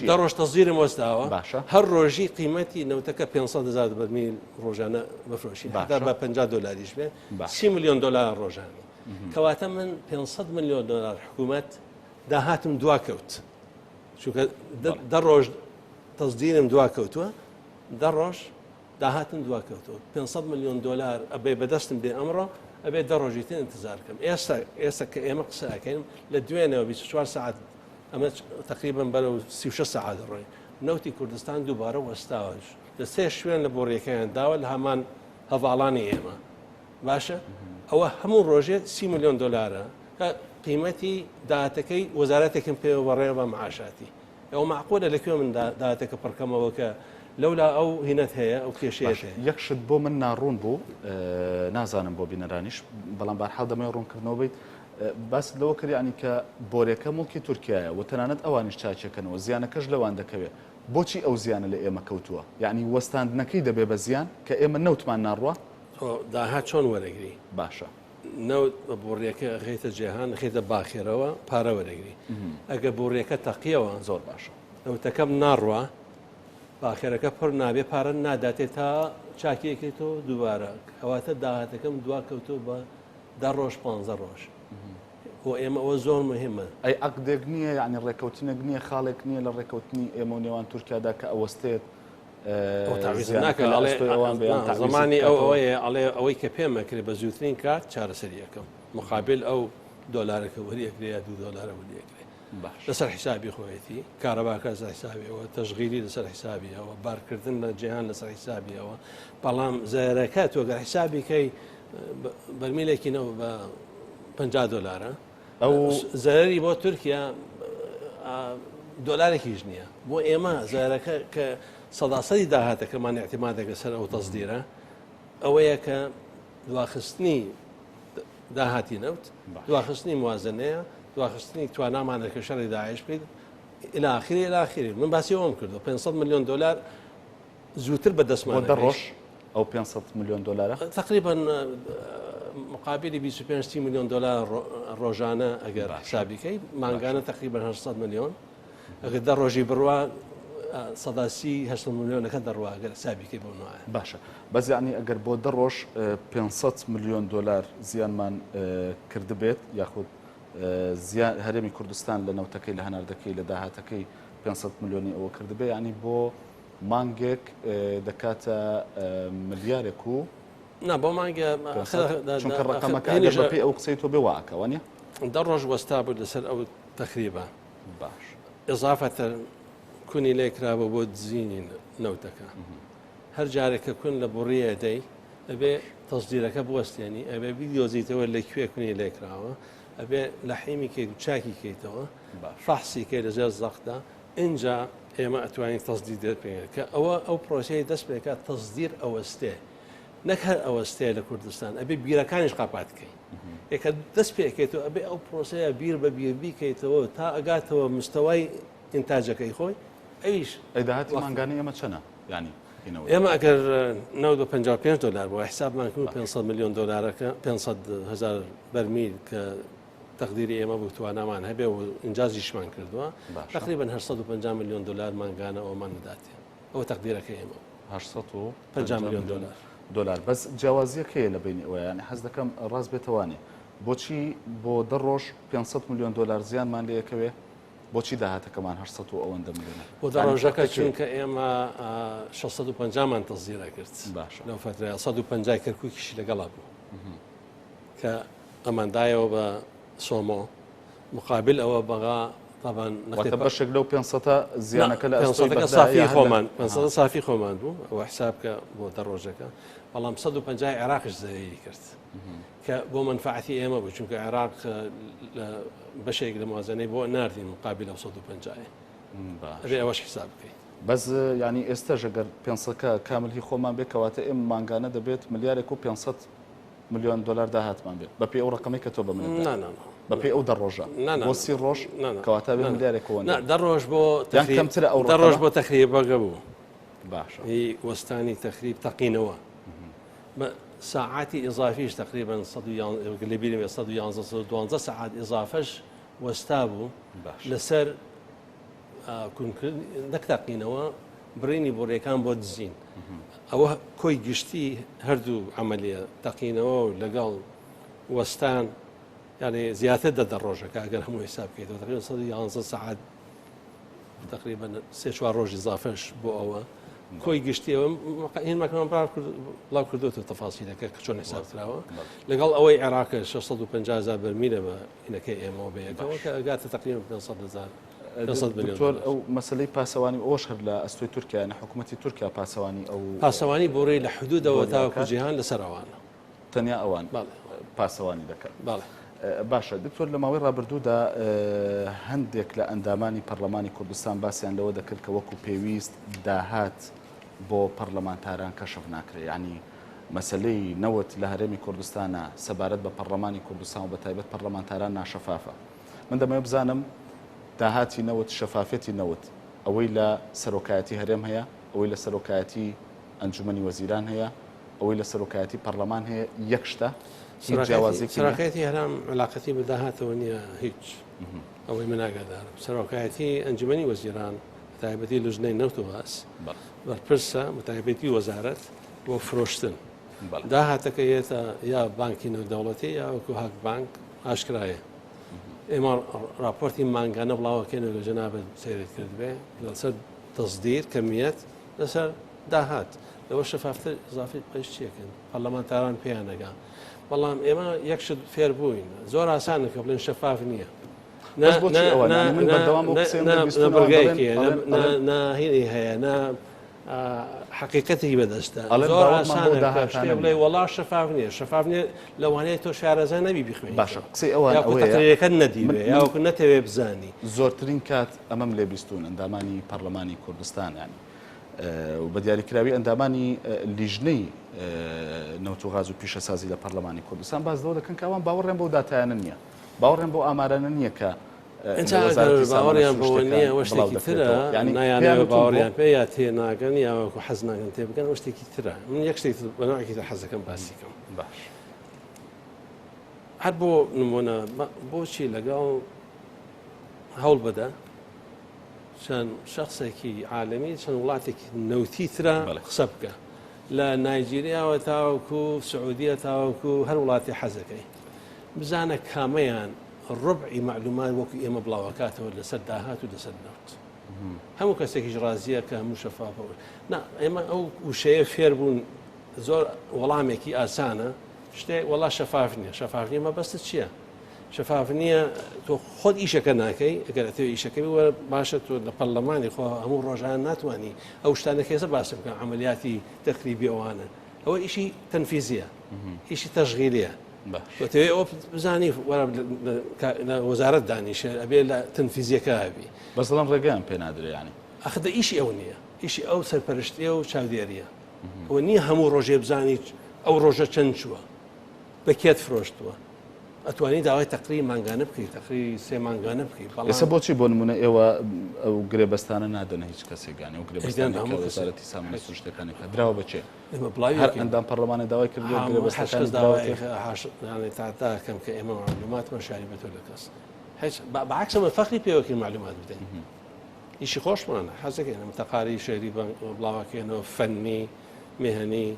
دە ڕۆژ تەزیرم وەستاوە هەر ڕۆژی قیمەتی نەوتەکە 500,000 بەرمیل ڕۆژانە بفرۆشی بە 50 دلاریش بێ 30 میلیۆن دلار ڕۆژانە کەواتە من 500 میلیۆن دلار حکوومەت داهاتم دواکەوت چونکە دە ڕۆژ تەزدیرم دواکەوتووە دە ڕۆژ داهاتم دواکەوتەوە 500 میلیۆن دلار ئەبێ بەدەستم بێ ئەمڕۆ ئەبێ دە ڕۆژیتر انتظارکەم ئێستا کە ئێمە قسەکەین لە دوێنەوە 24 ساعت ئەمە تقریبن بەرەو 36 ساعت ڕۆی نەوتی کوردستان دووبارە وەستاوەش لە سێ شوێن لە بۆڕیەکەیان داوە لە هەمان هەڤاڵانی ئێمە باشە ئەوە هەموو ڕۆژێ 30 میلیۆن دلارە کە قیمەتی داهاتەکەی وەزارەتێکم پێوە بەڕێوە بە معاشاتی ئەو معقولە لەکوێ من داهاتەکە پڕکەمەوە کە لەولا ئەو هینەت هەیە ئەو کێشەیە یەکشت بۆ من ناڕوون بوو نازانم بۆ بینەرانیش بەڵام بەرحاڵ دەمەوێت ڕوونکردنەوە بیت باس لەوە کردیانی کە بۆرێکە مڵکی تورکایە و تەنانەت ئەوانیش چاچەکەنەوە زیانەکەش لەوان دەکەوێت بۆچی ئەو زیانە لە ئێمە کەوتووە یعنی وەستاندنەکەی دەبێ بە زیان کە ئێمە نەوتمان ناڕوە داهات چۆن وەرەگری باشە نەوت بە بۆڕیەکە خێتە جیهان خێتە باخێرەوە پارە وەرەگری ئەگە بۆڕیەکە تەقیەوە زۆر باشە نەوتەکەم ناڕوە باخێرەکە پڕ نابێ پارە ناداتێت تا چاکیەکەیتەوە دووبارە ئەواتە داهاتەکەم دواکەوتەوە بە 10 ڕۆژ 15 ڕۆژ بۆ ئێمە ئەوە زۆر مهمە ئەی عەقدێک نییە یعنی ڕێکەوتنێک نییە خاڵێک نییە لە ڕێکەوتنی ئێمە و نێوان تورکیادا کە ئەوەستێت زمانی ئەوەی کە پێمەکرێت بە زووترین کات چارەسەریەکەم مقابل ئەو دۆلارەکە وەریەکرێ یا 2 دۆلارە وەریەکرێ لەسەر حیسابی خۆیەتی کارەباکە لەسەر حیسابیەوە تەشغیلی لەسەر حیسابیەوە بارکردن لە جیهان لەسەر حیسابیەوە بەڵام زارەکە تۆگەر حیسابیکەی بەرمیلێکی نەوە بە 50 دلارە ئەو زەرری بۆ تورکیا دۆلارێکیش نییە بۆ ئێمە زارەکە کە سەداسەدی داهاتەکەمان اعتیمادەکە سەر ئەو تەزدیرە ئەوەیە کە دواخستنی داهاتی نەوت دواخستنی موازنەیە دواخستنی توانامانەکە شەڕی داعش بکەیت إلى آخره من باسی ئەوم کردو 500 میلیۆن دلار زووتر بەدەستمان بۆ ڕۆژ ئەو 500 میلیۆن دلارە تقریبا مقابلی 25 میلیۆن دلار ڕۆژانە ئەگەر حسابیکەی مانگانە تقریبا 800 میلیۆن ئەگەر دە ڕۆژی بڕوا 180 میلیۆنەکە دەڕوا ئەگەر حسابیکەی بۆ نوایە باشە بەس یعنی ئەگەر بۆ دە ڕۆژ 500 میلیۆن دلار زیانمان کردبێت یاخود زیان هەرێمی کوردستان لە نەوتەکەی لە هەناردەکەی لە داهاتەکەی 500 میلیۆنی ئەوە کردبێ ینی بۆ مانگێک دەکاتە ملیارێک و نا بۆ مانگە چونکە ڕقەمەکە بەپێی ئەو قسەی تۆ بێ واکەوە دە ڕۆژ وەستا بوو لەسەر ئەو تقریبا باش ئضافەتە کونی لێکرابە بۆ دزینی نەوتەکە هەر جارێکە کون لە بڕیە دەی ئەبێ تەزدیرەکە بوەستێنی ئەبێ بیدۆزیتەوە لەکوێ کونی لێکراوە ئەبێ لە حیمی کەیت و چاکی کەیتەوە فەحسی کەی لەژێر زەقدا اینجا ئێمە ئەتوانین تەزدیر دەرپێنێت کە ئەو پرۆسەی دەست پێکات تەزدیر ئەوەستێ نەک هەر ئەوەستەیە لە کوردستان ئەبێ بیرەکانیش قاپات بکەین یەکە دەست پێکێتەوە ئەبێ ئەو پرۆسەیە بیر بە بیر بیکەیتەوە تا ئەگاتەوە مستەوای ئینتاجەکەی خۆی ئەویش ئەیداهاتی مانگانی ئەمە چەنە ینی ئێمە ئەگەر $955 بۆ حسابمان کرد 500 میلیۆن دلارەکە 500,000 بەرمیل کە تەقدیری ئێمە بوو توانامان هەبێ و ئینجازیشمان کردووە تقریبا 850 میلیۆن دلار مانگانە ئەومان دەداتێ ئەوە تەقدیرەکە ئێمە 850 میلیۆن دلار بەس جیاوازیەکەیە لە بینی ئەوە یعنی حەز دەکەم ڕاست بێتوانێ بۆچی بۆ دەڕۆژ 500 میلیۆن دلار زیانمان لەیەکەوێ بۆچی داهاتەکەمان 800 و ئەوەندە میلیۆنە بۆ دەڕۆژەکە چونکە ئێمە 650مان تەزیرە کرد لەو فترەیە 150 کەرکووکیشی لەگەڵا بوو کە ئەماندایەوە بە سۆمۆ مقابل ئەوە بەغا طبعا بەشێک لەو 500 زیانەکە لە صافی خۆمان 500 صافی خۆمان بوو ئەوە حسابکە بۆ دەڕۆژەکە بەڵام 150 عێراقش زەویری کرد کە بۆ منفعەتی ئێمە بوو چونکە عێراق بەشێک لە موازنەی بۆ ناردین مقابل ئەو 150 ئەبێ ئەوەش حساب بکەین بەس ینی ئێستاش ئەگەر 500 کاملی خۆمان بێت کەواتە ئێمە مانگانە دەبێت ملیارێک و 500 میلیۆن دلار داهاتمان بێت بەپێ ئەو ڕقەمەی کە تۆ بە من بەپێ ئەو دەڕۆژە بۆ 30 ڕۆژ کەواتە بێت ملیارێکەوە دەڕۆژ بۆ کەمترە ئەو دەڕۆژ بۆ تەخریبەکە بوو باشە وەستانی تەخریب تەقینەوە ساعاتی إضافيش تقريبا 111 ساعات إضافش واستابوا لسر كون نكتاقينوا بريني بوريكان بودزين أو كوي جشتي هردو عملية تقينوا لقال وستان يعني زيادة الدروجة كأجر هم حساب كده تقريبا 111 ساعات تقريبا 6 روج إضافش بو أو كوي جشتي هين ما كان بعرف لا كردوت التفاصيل كشون حساب تراوه لقال أوي عراق 650,000 برميل هنا كي إم أو بي قالت تقريبا 500 مليون دكتور أو مسألة باسواني أوشهر لأستوي تركيا يعني حكومة تركيا باسواني أو باسواني بوري لحدود وتاوكو جيهان لسروان تنيا أوان باسواني ذكر باشە دکتۆر لە ماوەی ڕابردوودا هەندێک لە ئەندامانی پەرلەمانی کوردستان باسییان لەوە دەکرد کە وەکو پێویست داهات بۆ پەرلەمانتاران کەشف ناکرێت ینی مەسلەی نەوت لە هەرێمی کوردستانە سەبارەت بە پەرلەمانی کوردستان و بە تایبەت پەرلەمانتاران ناشەفافە من دەمەوێت بزانم داهاتی نەوت شەفافەتی نەوت ئەوەی لە سەرۆکایەتی هەرێم هەیە ئەوەی لە سەرۆکایەتی ئەنجومەنی وەزیران هەیە ئەوەی لە سەرۆکایەتی پەرلەمان هەیە یەک شتە سەرۆکایەتی هەرام علاقەتی بە داهاتەوە نییە هیچ ئەوەی من ئاگادارم سەرۆکایەتی ئەنجومەنی وەزیران تایبەتی لژنەی نەوت و باس بەرپرسە متایبەتی وەزارەت بۆ فرۆشتن داهاتەکە هێتە یا بانکی نێودەوڵەتی یا وەکو هاک بانک ئاشکرایە ئێمە راپۆرتی مانگانە بڵاوەکەێنە لە جەنابەت سەیرت کرد بێ لەسەر تەزدیر کەمیەت لەسەر داهات لەوە شەفافتر ئضافی پێش چیەکەن پەرلەمانتاران پێیان نەگا بەڵام ئێمە یەکشت فێر بووین زۆر ئاسانە کە بڵێن شەفاف نییە ناهێنی هەیە حقیقەتی بەدەستە زۆر ئاسانە بڵێ وەڵا شەفاف نییە شەفاف نییە لەوانەیە تۆ شارەزای نەبی بخوێن باشە قسەی ئەوەیەکە نەدیوێ یاوەکو نەتەوێ بزانی زۆرترین کات ئەمەم لێ بیستون ئەندامانی پەرلەمانی کوردستان ینی و بە دیاریکراوی ئەندامانی لیژنەی نەوت و غاز و پیشەسازی لە پەرلەمانی کوردستان باز لەوە دەکەن کە ئەوان باوەڕێن بۆ داتایانە نییە باوەڕێن بۆ ئامارانە نییە کە باوەڕیان بەوە نییە ئەوە شتێکی ترە نایانەوە باوەڕیان پێ یا تێناگەن یاوەکو حەز ناگەن تێ بگەن ئەو شتێکی ترە من یەک شتێک بەناوێکی تر حەزەکەم باسیکەم باش هەر بۆ نمونە بۆچی لەگەڵ هەوڵ بدە چەند شخصێکی عالەمی چەند وڵاتێکی نەوتی ترە قسە بکە لە نایجیریاوە تاوەکو سعودیە تاوەکو هەر وڵاتی حەزەکەی بزانە کامەیان ڕبعی معلومات وەکو ئێمە بڵاوەکاتەوە لەسەر داهات و لەسەر نەوت هەموو کەسێکیش ڕازیە کە هەموو شەفافەوە ئێمە ئەو وشەیە فێر بوون زۆر وەڵامێکی ئاسانە شتێک وەڵا شەفاف نییە شەفاف نییە مەبەستت چییە شەفاف نییە تۆ خۆت ئیشەکە ناکەی ئەگەر ئەتەوێ ئیشەکەی وە باشە تۆ لە پەرلەمانی خۆ هەموو ڕۆژان ناتوانانی ئەو شتانە کێسە باسم بکەن عملیاتی تەخریبی ئەوانە ئەوە ئیشی تەنفیزیە ئیشی تەشغیلیە وتەوێت ئەو بزانی لە وەزارەت دانیشە ئەبێ لە تەنفیزیەکە هەبی بەس دەڵام ڕێگەیان پێ نادرێ ینی ئەخدە ئیشی ئەو نییە ئیشی ئەو سەرپەرشتیە و چاودێریە ئەوە نییە هەموو ڕۆژێ بزانی ئەو ڕۆژە چەند چووە بە کێت فرۆشتووە ئەتوانی داوای تەقری مانگانە بکەیت تەقری 3 مانگانە بکەیت ئێستا بۆچی بۆ نمونە ئێوە ئەو گرێبەستانە نادەنە هیچ کەسێکانی و گرێبەستانی وەزارەتی سامانە سروشتەکانی دراوە بچێ هەر ئەندام پەرلەمانی داوای کردو گرێبەستەکانی تاکەم کە ئێمە معلوماتمان شاری بەتۆ لە کەس بەعکسەمە فەخری پێوەکی معلومات بدەین ئیشی خۆشمانە حەزەکەین تەقاری شێری بڵاوەکەێنەوە فەنی مێهنی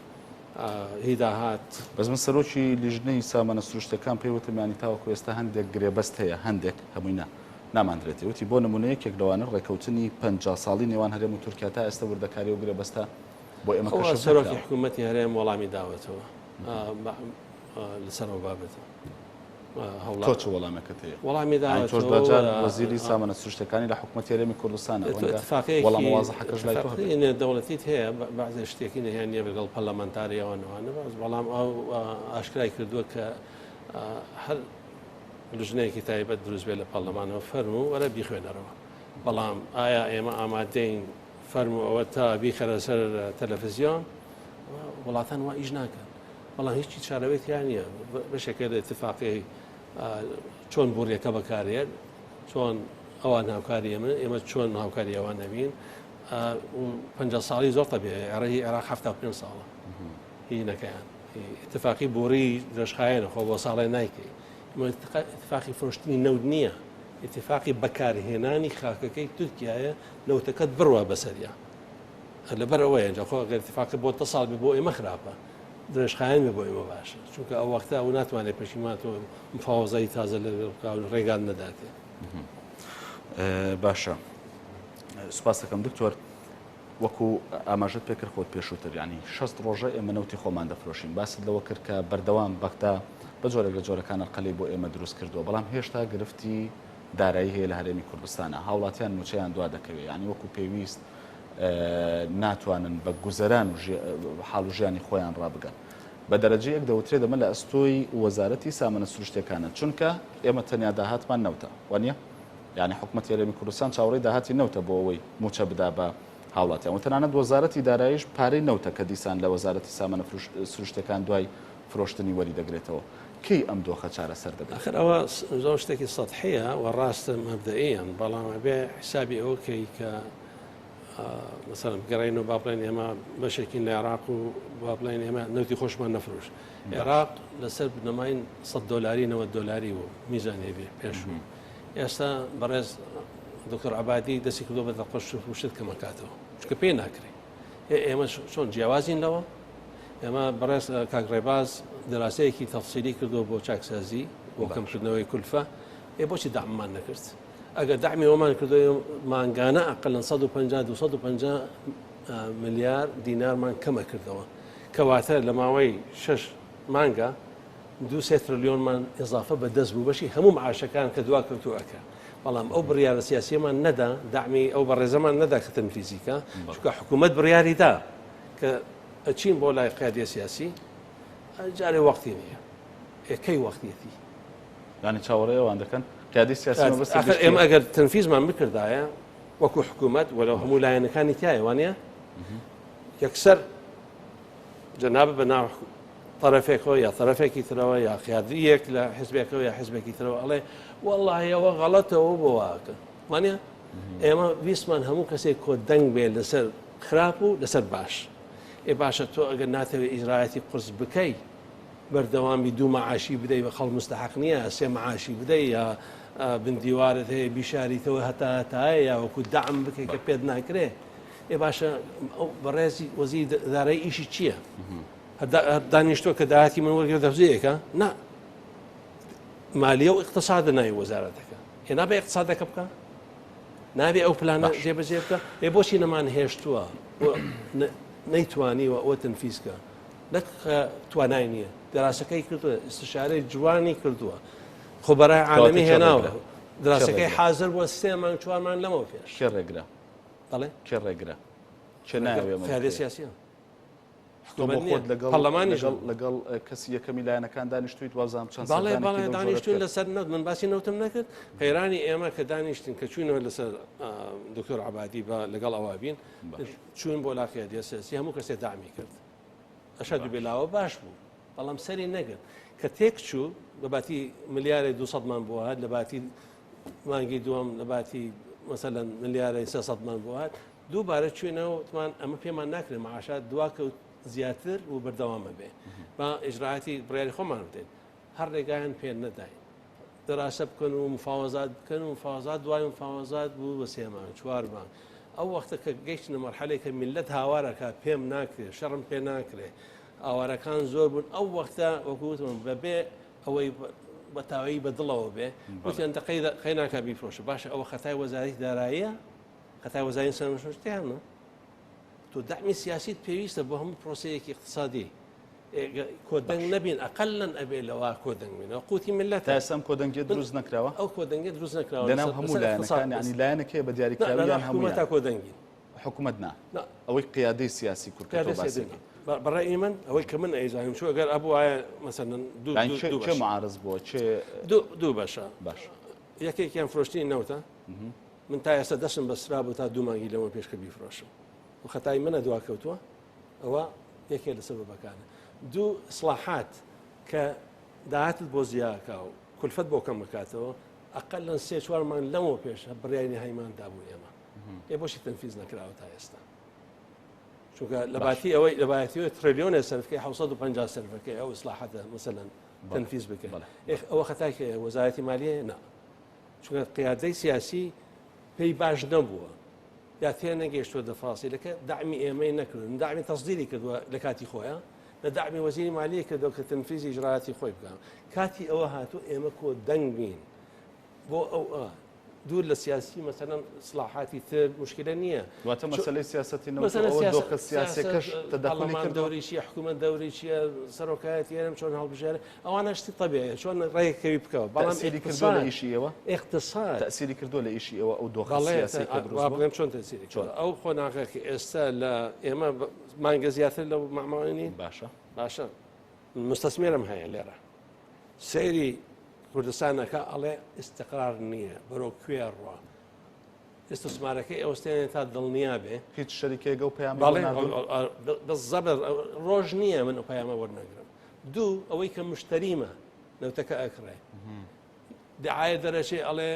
هیداهات بەس من سەرۆکی لیژنەی سامانە سروشتەکان پێوتمیانی تاوەکو ئێستا هەندێک گرێبەست هەیە هەندێک هەمووی ناماندرێتی وتی بۆ نمونە یەکێک لەوانە ڕێکەوتنی 50 ساڵی نێوان هەرێم و تورکیا تا ئێستا وردەکاری و گرێبەستە بۆ ئێمە سەرۆکی حکوومەتی هەرێم وەڵامی داوەتەوە لەسەر بابێتەوە تۆ وەڵامەکەت هەیە وەڵامی تۆش بەجار وەزیری سامانە سروشتەکانی لە حکوومەتی هەرێمی کوردستانە وەڵام وازەحەکەش لای تۆ هەیە دەوڵەتیت هەیە بەعزێ شتێکی نەهێن نیە لەگەڵ پەرلەمانتاریەوەنەوانە بەڵام ئەو ئاشکرای کردووە کە هەر لژنەیەکی تایبەت دروست بێت لە پەرلەمانەوە فەرموو وەرە بیخوێنەرەوە بەڵام ئایا ئێمە ئامادەین فەرموو ئەوە تا بیخەرە سەر تەلەڤیزیۆن وڵاتان وا ئیش ناکەن بەڵام هیچی چارەوەیتیان نییە بەشێکە لە اتفاقی چۆن بوریەکە بەکارێت چۆن ئەوان هاوکاری ئێمە چۆن هاوکاری ئەوان نەبین 50 ساڵی زۆر تەبێ عێراقی عێراق 75 ساڵە هی نەکەیان اتفاقی بۆری درێژخایەنە خۆ بۆ ساڵێ نایکەی اتفاقی فرۆشتنی نەوت نییە اتفاقی بەکارهێنانی خاکەکەی تورکیایە نەوتەکەت بڕوە بەسەریە لەبەر ئەوەیە خۆ اتفاقی بۆ تا ساڵ بۆ ئێمە خراپە درێژخایەن بۆ ئێمە باشە چونکە ئەو وەختە ئەو ناتوانێت پەشیمات و مفاوەزەی تازە لە ڕێگان نەداتێ باشە سوپاس دەکەم دکتۆر وەکو ئاماژت پێکرد خۆت پێشووتر ینی 6 ڕۆژە ئێمە نەوتی خۆمان دەفرۆشین باست لەوە کرد کە بەردەوام بەختا بە جۆرێک لە جۆرەکانە قەلی بۆ ئێمە دروست کردووە بەڵام هێشتا گرفتی دارایی هەیە لە هەرێمی کوردستانە هاوڵاتیان موچەیان دوا دەکەوێت ینی وەکو پێویست ناتوانن بە گوزەران و حاڵ و ژیانی خۆیان ڕابگەن بە دەرەجەیەک دەوترێت دەمە لە ئەستۆی وەزارەتی سامانە سروشتەکانە چونکە ئێمە تەنیا داهاتمان نەوتە وانە یعنی حکوومەتی هەرێمی کوردستان چاوەڕێی داهاتی نەوتە بۆ ئەوەی موچە بدا بە هاوڵاتیان و تەنانەت وەزارەتی داراییش پارەی نەوتە کە دیسان لە وەزارەتی سامانە سروشتەکان دوای فرۆشتنی وەری دەگرێتەوە کەی ئەم دۆخە چارەسەر دەبێت ئەخر ئەوە زۆر شتێکی سەطحیە و ڕاستە مەبدەئیان بەڵام ئەبێ حسابی ئەوە کەی کە مثلا بگەڕین و با بڵێن ئێمە بەشێکی لە عێراق و با بڵێن ئێمە نەوتی خۆشمان نەفرۆش عێراق لەسەر بنەماین $100 $90 و میزانێ بێ پێشوو ئێستا بەڕێز دکتۆر عەبادی دەستی کردو بە دەقەش و شت کەمەکاتەوە چکە پێ ناکرێ ئێمە چۆن جیاوازین لەوە ئێمە بەڕێز کاک ڕێباز دەراسەیەکی تەفسیلی کردو بۆ چاکسازی بۆ کەمکردنەوەی کولفە بۆچی داعممان نەکرد ئەگەر داعمی ئەومان کردو مانگانە ئەقلەن 150 ملیار دینارمان کەمە کردەوە کەواتە لە ماوەی 6 مانگە 2 تریلیۆنمان ئضافە بەدەست بوو بەشی هەموو معاشەکان کە دوا کردووەکە بەڵام ئەو بڕیارە سیاسیەمان نەدا داعمی ئەو بەڕێزەمان نەدا کە تەنفیزیکە چونکە حکوومەت بڕیاری دا کە ئەچین بۆ لای قیادیە سیاسی جارێ وەختی نییە ئەکەی وەختیەتی ینی چاوەڕێ ئەوان دەکەن قیادی سیاسی ئێمە ئەگەر تەنفیزمان بکردایە وەکو حکوومەت وەلەو هەموو لایەنەکانی تایە وانە یەکسەر جەنابە بەناو طرفێکەوە یا طرفێکی ترەوە یا قیادیەک لە حزبێکەوە یا حزبێکی ترەوە ئەڵێ وەڵڵاهی ئەوە غەڵەتەوە بۆ واکە وانە ئێمە ویستمان هەموو کەسێک کۆ دەنگ بێت لەسەر خراپ و لەسەر باش باشە تۆ ئەگەر ناتەوێت ئیجرایەتی قرس بکەی بەردەوامی 2 معاشی بدەی بە خەڵ مستحق نییە 3 معاشی بدەی یا بندیوارت هەیە بیشاریتەوە هەتایە یا وەکو دەعم بکەی کە پێت ناکرێ باشە بەڕێزی وەزیری دارایی ئیشی چییە؟ دانیشتۆ کە داهاتی من وەرگێ دەفزەیەکە نا مالیە و اقتصادە ناوی وەزارەتەکە هێ نابێ اقتصادەکە بکە نابێ ئەو پلانە جێبەجێ بکە بۆچی نەمان هێشتووە نەیتوانیوە ئەوە تەنفیزکە نەک توانای نییە دەراسەکەی کردووە استشارەی جوانی کردووە خۆبەرای عالەمی هێناوە دەراسەکەی حازر بووە 3 مانگ 4 مانگ لەمەوە پێش کێ ڕێگرا بەڵێ کێ ڕێگرا چێ ناوێ فعالێ سیاسیە خۆت پەرلەمانی لەگەڵ کەسی یەکەمی لایەنەکان دانیشتویت وازام چەند باڵێ دانیشتون لەسەر نەوت من باسی نەوتم نەکرد قەیرانی ئێمە کە دانیشتین کە چوونەوە لەسەر دکتۆر عەبادی بە لەگەڵ ئەوە بین چوون بۆ لاقیادیە سیاسی هەموو کەسێ دامی کرد ئەشهد بێلاوە باش بوو بەڵام سەری نەگرت کە تێک چوو بەباتی ملیارێ 200 مان بۆ هات لە باتی مانگی دووەم لە باتی مەسەلەن ملیارێ 300 مان بۆ هات دووبارە چوینەوە وتمان ئەمە پێمان ناکرێت معاشات دواکەوت زیاتر و بەردەوامە بێ با ئیجراعاتی بڕیاری خۆمان بدەین هەر ڕێگایان پێ نەداین دەراسە بکەن و مفاوەزات بکەن و مفاوەزات دوای مفاوەزات بوو بە 3 مانگ 4 مانگ ئەو وەختە کە گەیشتنە مەرحەلەیەک کە میلەت هاوارەکە پێم ناکرێت شەڕم پێ ناکرێت ئاوارەکان زۆر بوون ئەو وەختە وەکووتم بەبێ ئەوەی بە تاوایی بەدڵەوە بێ وتیان قەی ناکە بیفرۆشە باشە ئەوە خەتای وەزارەتی داراییە خەتای وەزارەتی سەرمەشتیانە تۆ دعمی سیاسیت پێویستە بۆ هەموو پرۆسەیەکی اقتصادی کۆدەنگ نەبین ئەقەلەن ئەبێ لەوە کۆدەنگ بینەوە قوتی ملەت تا ئێستا کۆدەنگێ دروست نەکراوە ئەو کۆدەنگێ دروست نەکراوە لەناو هەموو لایەنەکان یعنی لایەنێکەیە بە دیاریکراویان هەموو تا کۆدەنگین حکوومەت نا ئەوەی قیادەی سیاسی کورتەوە باسی بەڕێی من ئەوەی کە من ئەیزانم چۆ ئەگەر ئەبوو وایە مەسەلەن چه معارض بۆ چێ دوو بەشە باش یەکێکیان فرۆشتنی نەوتە من تا ئێستا دەستم بەسرا بوو تا 2 مانگی لەوە پێشکە بیفرۆشم و خەتای منە دواکەوتووە ئەوە یەکێ لە سەبەبەکانە دوو ئیسلاحات کە داهاتت بۆ زیاکە و کولفەت بۆ کەم بکاتەوە ئەقەلەن 3-4 مانگ لەمەوە پێش بڕیاری هەیمان دابوو ئێمە ئێ بۆشی تەنفیز نەکراوە تا ئێستا چونکە لەباتی ئەوەی لەبایەتیەوەی تریلیۆنە سەرفەکەی 750 سەرفەکەی ئەو ئیسلاحاتە مەسەلەن تەنفیز بکەن ئەوە خەتاکە وەزارەتی مالیە نا چونکە قیادەی سیاسی پێی باش نەبووە یا تێ نەگەیشتووە دەفاسیلەکە دعمی ئێمەی نەکردن دعمی تەصدیری کردووە لە کاتی خۆیان لە دعمی وەزیری مالیە کردەوە کە تەنفیزی ئیجراعاتی خۆی بکەن کاتی ئەوە هاتوو ئێمە کۆ دەنگ بین بۆ ئەو دوور لە سیاسی مەسەلەن ئیسلاحاتی تر مشکلە نییە واتە مەسەلەی سیاسەتی نەوە دۆخە سیاسیەکەش تەدەخلی کرد دەوری چیە حکوومەت دەوری چیە سەرۆکایەتی ئێرەم چۆن هەڵبژێرە ئەوانە شتی طبیعیە چۆن ڕێیەکەوی بکەوە بەڵام تەسیری کردووە لە ئیشی ئێوە اقتصاد تەسیری کردووە لە ئیشی ئێوە ئەو دۆخە سیاسی کە دروست بووە بڵێم چۆن تەسیری ئەو خۆناغەکە ئێستا لە ئێمە مانگە زیاتر لەو ماماوانی باشە مستەسمێرم هەیە لێرە سەیری کوردستانەکە ئەڵێ ئیستقرار نییە بەرەو کوێ ڕوا استثمارەکەی ئەوستێنێ تا دڵنیا بێ هیچ شەریکێگە و پەیامی زەبەر ڕۆژ نییە من ئەو پەیامە وەرنەگرم دوو ئەوەی کە مشتەریمە نەوتەکە ئەکڕێ دعایە دەرەچێ ئەڵێ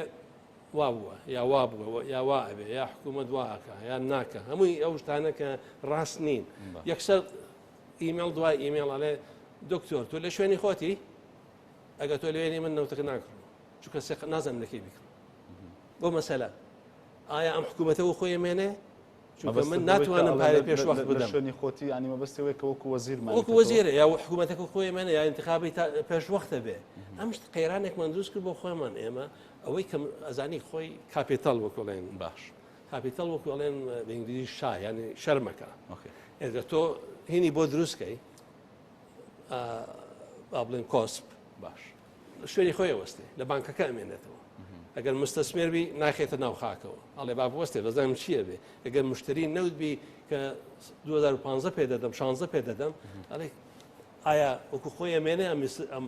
وا بووە یا وا بووە یا وا ئەبێ یا حکوومەت واکە یا ناکە هەمووی ئەو شتانە کە ڕاست نین یەکسەر ئیمێڵ دوای ئیمێڵ ئەڵێ دکتۆر تۆ لە شوێنی خۆتی ئەگە تۆ لێنی من نەوتەکە ناکڕم چونکە سێق نازانم لەکەی بیکڕم بۆ مەسەلە ئایا ئەم حکوومەتەوە خۆی مێنێ چونکە من ناتوانم پارێ پێش وەخت بدەم شوێنی خۆتی ینی مەبەستەوەی کە وەکو وەزیرمان وەکو وەزیرە یا حکوومەتەکە خۆی مێنێ یا انتخابی پێش وەختە بێ ئەم شت قەیرانێکمان دروست کرد بۆ خۆمان ئێمە ئەوەی کە ئەزانی خۆی کاپیتال وەکوڵێن باش کاپیتال وەکوڵێن بە ئینگلیزی شا ینی شەرمەکە ئێگە تۆ هینی بۆ دروستکەی با بڵێن کۆسپ باش شوێنی خۆی وەستێ لە بانکەکە ئەمێنێتەوە ئەگەر مستەسمێربی ناخێتە ناو خاکەوە ئەڵێ با بوەستێ بەزانم چییە بێ ئەگەر مشتری نەوتبی کە 2015 پێ دەدەم 16 پێ دەدەم ئەڵێ ئایا وەکو خۆی ئەمێنێ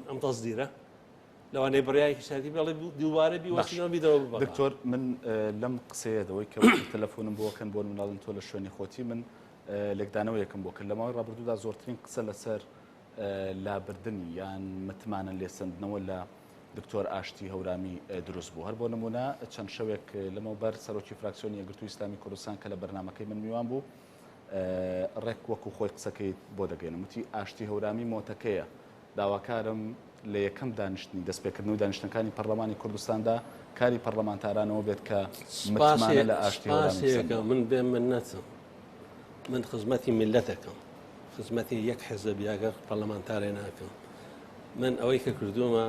ئەم تەزدیرە لەوانەیە بڕیایەکی سادی بڵێ دووبارە بیوەستینەوە بیدەوە ببە دکتۆر من لەم قسەیەدەوەی کە تەلەفۆنم بۆکەن بۆ مناڵن تۆ لە شوێنی خۆتی من لێکدانەوە یەکەم بۆ کرد لەماوەی ڕابردوودا زۆرترین قسە لەسەر لابردنی یان متمانن لێسەندنەوە لە دکتۆر ئاشتی هەورامی دروست بوو هەر بۆ نمونە چەند شەوێک لەمەوبەر سەرۆکی فراکسیۆنی یەکگرتووی ئیسلامی کوردستان کە لە بەرنامەکەی من میوان بوو ڕێک وەکو خۆی قسەکەی بۆ دەگەێنم وتی ئاشتی هەورامی مۆتەکەیە داواکارم لە یەکەم دانیشتنی دەستپێکردنەوەی دانیشتەکانی پەرلەمانی کوردستاندا کاری پەرلەمانتارانەوە بێت کە متمانە لە ئاشتی هەورامی من بێ من نەچم من خزمەتی میلەتەکەم خزمەتی یەک حیزب یاگەر پەرلەمانتارێ ناکەم من ئەوەی کە کردومە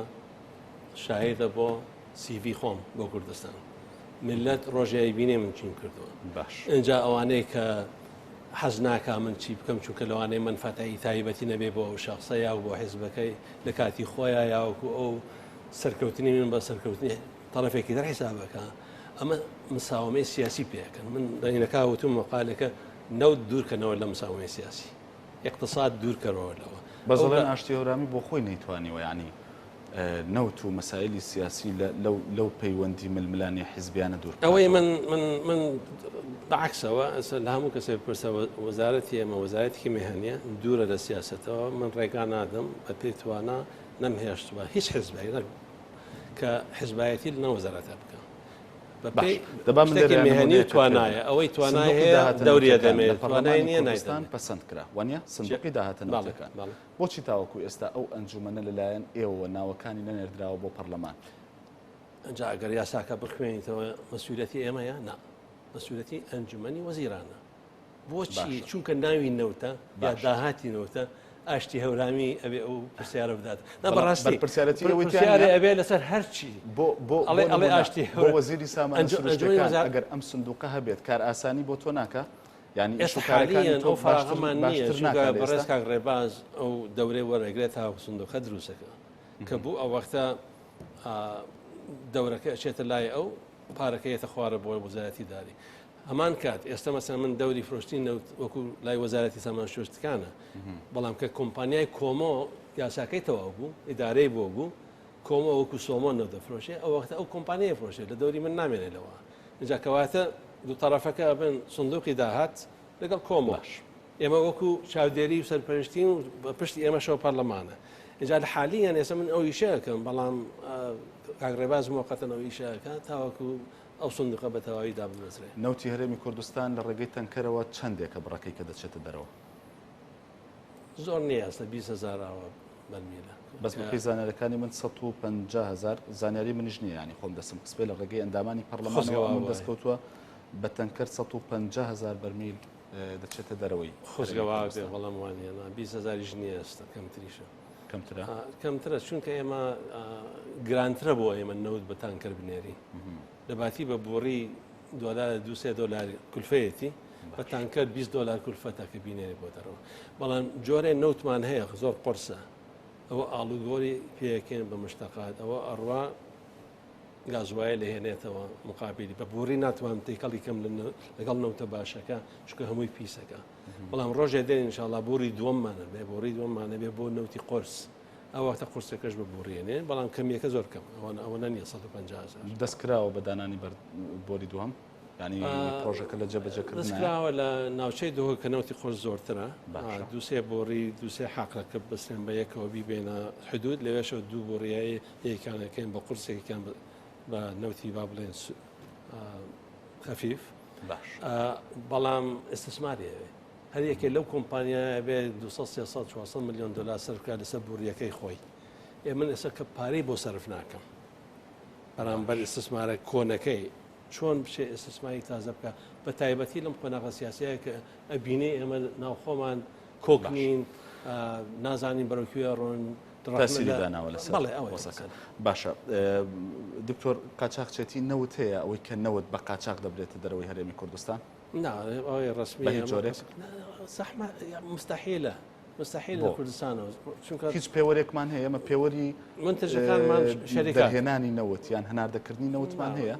شاهدە بۆ سیڤی خۆم بۆ کوردستان ملت ڕۆژایی بینێ من چیم کردووە باش اینجا ئەوانەیە کە حەز ناکە من چی بکەم چونکە لەوانەیە منفەتایی تایبەتی نەبێ بۆ ئەو شخصە یا بۆ حیزبەکەی لە کاتی خۆیان یاوەکو ئەو سەرکەوتنی من بە سەرکەوتنی تەرەفێکی دەر حیسابەکە ئەمە مساومەی سیاسی پێەکەن من دەینەکە وتم مەقالەکە نەوت دوورکەنەوە لە مساومەی سیاسی اقتصاد دوور کەڕەوەلەوە بەزڵێن ئاشتی هەورامی بۆ خۆی نەیتوانیوە یعنی نەوت و مەسائلی سیاسی لەو پەیوەندی ململانی حیزبیانە دوور ئەوەی من بەعکسەوە لە هەموو کەسێ پرسە وەزارەتی ئێمە وەزارەتێکی مێهێنیە دوورە لە سیاستەوە من ڕێگا نادەم بە پێی توانە نەمهێشتوە هیچ حیزبایی نەبوو کە حیزبایەتی لە نەوەزارەتە بکە مێهێنی توانایە ئەوەی توانای هەیە دەوریە دەمێت توانای نییە نایستان پەسەند کرا وانە سندوقی داهاتنەکان بۆچی تاوەکو ئێستا ئەو ئەنجومەنە لەلایەن ئێوە ناوەکانی نەنێردراوە بۆ پەرلەمان ئەجا ئەگەر یاساکە بخوێنیتەوە مەسئولەتی ئێمەیە نا مەسئولەتی ئەنجومەنی وەزیرانە بۆچی چونکە ناوی نەوتە یا داهاتی نەوتە ئاشتی هەورامی ئەبێ ئەو پرسیارە بدات بەڕاستی پرسیارە ئەبێ لەسەر هەرچی ئەڵێ ئاشتی وەزیری سامان ئەگەر ئەم سندوقە هەبێت کار ئاسانی بۆ تۆ ناکە یعنی ئێستاحالیان ئەو فراغەمان نییە بەڕێز کاک ڕێباز ئەو دەورەی وەرەگرێت تا سندوقە دروستەکە کە بوو ئەو وەختە دەورەکە ئەچێتە لای ئەو پارەکەیەتە خوارە بۆ وەزارەتی داری هەمان کات ئێستا مەسەن من دەوری فرۆشتی وەکو لای وەزارەتی سامان شوشتەکانە بەڵام کە کۆمپانیای کۆمۆ یاساکەی تەواو بوو ئیدارەی بۆ بوو کۆمۆ وەکو سۆمۆ نەدەفرۆشێ ئەو وەختە ئەو کۆمپانیای فرۆشێ لە دەوری من نامێنێتەوە اینجا کەواتە دوو تەرەفەکە بن سندوقی داهات لەگەڵ کۆمۆش ئێمە وەکو چاودێری و سەرپەرشتین و پشتی ئێمەشەوە پەرلەمانە اینجا لە حالیان ئێستا من ئەو ئیشەکەم بەڵام کاک ڕێباز موقەتەن ئەو ئیشەکە تاوەکو ئەو سندوقە بە تەواوی دابنەزرێ نەوتی هەرێمی کوردستان لە ڕێگەی تەنکەرەوە چەندێکە بڕەکەی کە دەچێتە دەرەوە زۆر نییە ئەستا 20,000 بەرمیلە بەس بەپێی زانیاریەکانی من 150,000 زانیاری منیش نییە ینی خۆم دەسم قسپێ لە ڕێگەی ئەندامانی پەرلەمانەوە من دەستکەوتووە بە تەنکەر 150,000 بەرمیل دەچێتە دەرەوەی خۆزگەوا بەڵام وانە 20,000 نییە ئێستا کەمتریشە کەمترە چونکە ئێمە گرانترە بۆ ئێمە نەوت بە تانکەر بنێری لەباتی بە بۆڕی $2-3 کولفەیەتی بە تانکەر $20 کولفەتە کە بینێری بۆ دەرەوە بەڵام جۆرێ نەوتمان هەیە زۆر قرسە ئەوە ئاڵوگۆری پێەکەن بە مشتەقات ئەوە ئەڕوا گازوایە لە هێنێتەوە مقابلی بە بۆڕی ناتوانم تێکەڵی کەم لەگەڵ نەوتە باشەکە چکە هەمووی پیسەکە بەڵام ڕۆژێ دێن ئینشاڵڵا بۆڕی دووەممانە بێ بۆڕی دووەممانە بێ بۆ نەوتی قرس ئەوەختە قورسەکەش بە بۆڕێنێ بەڵام کەمیەکە زۆر کەم ئەوە نیە 150,000 دەستکراوە بە دانانی بۆری دووەم ینی پرۆژەکە لە جەبەجەکردن دەستکراوە لە ناوچەی دۆ کە نەوتی خۆش زۆرترە دووسێ بۆڕی دووسێ حاقەکە بەسێن بە یەکەوە بیبێنە حدود لەوێشەوە دوو بۆڕیایی یەکانەکەین بە قورسێکیان بە نەوتی با بڵێن خەفیف بەڵام ئستثماریەوێ هەر یەکێ لەو کۆمپانیایە بێ 200-300-400 ملیۆن دلار سەرفکە لەسەر بوریەکەی خۆی من ئێستا کە پارەی بۆ سەرف ناکەم بەرامبەر ئستثمارە کۆنەکەی چۆن بچێ ئستثماری تازە بکە بە تایبەتی لەم قۆناغە سیاسیە کە ئەبینێ ئێمە ناوخۆمان کۆکنین نازانین بەرەوکوێ ڕۆن داناوە لەسەر باشە دکتۆر قاچاقچێتی نەوت هەیە ئەوەی کە نەوت بە قاچاق دەبرێتە دەرەوەی هەرێمی کوردستان ئەوەی ڕسمی مستحیلە مستحیل لە کوردستانەوە چونکە هیچ پێوەرێکمان هەیە ئەمە پێوەری منتەجەکانمان شەریکهێنانی نەوت یان هەناردەکردنی نەوتمان هەیە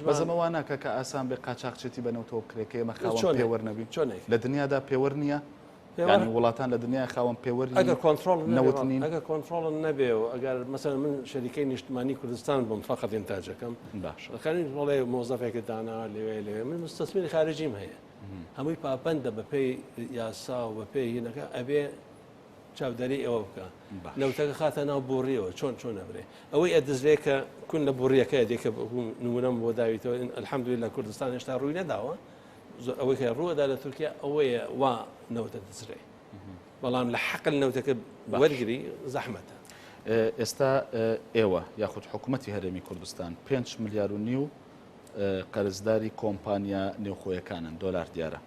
بەزەمەوانە کە ئاسان بێ قاچاقچێتی بەنەوتەوە کرێکە ئێمە خاوەن پێوەەر نەبی لە دنیادا پێوەەر نییە ینی وڵاتان لە دنیای خاوەن پێوەری ئەگەر کۆنتترۆل نەوتنی ئەگەر کۆنتترۆل نەبێ و ئەگەر مەسەر من شەریکەی نیشتمانی کوردستان بم فقط ئینتاجەکەم باش دەکانی وڵێ مۆزەفێکە دانا لێوێ من مستەسمیری خارجیم هەیە هەمووی پاپەندە بەپێی یاسا و بەپێی هینەکە ئەبێ چاودەری ئەوە بکە نەوتەکە خاتە ناو بۆڕیەوە چۆن نەبرێ ئەوەی ئەدەزرێ کە کون لە بۆڕیەکە دێکە نمونەم بۆ داویتەوە الحەمدولیلا کوردستان هێشتا ڕووی نەداوە ئەوەی کە ڕووەدا لە تورکیا ئەوەیە وا نەوتە دەزرێ بەڵام لە حەقل نەوتەکە وەرگری زەحمەتە ئێستا ئێوە یاخود حکوومەتی هەرێمی کوردستان 5.5 ملیار قەرزداری کۆمپانیا نێوخۆیەکانن دۆلار دیارە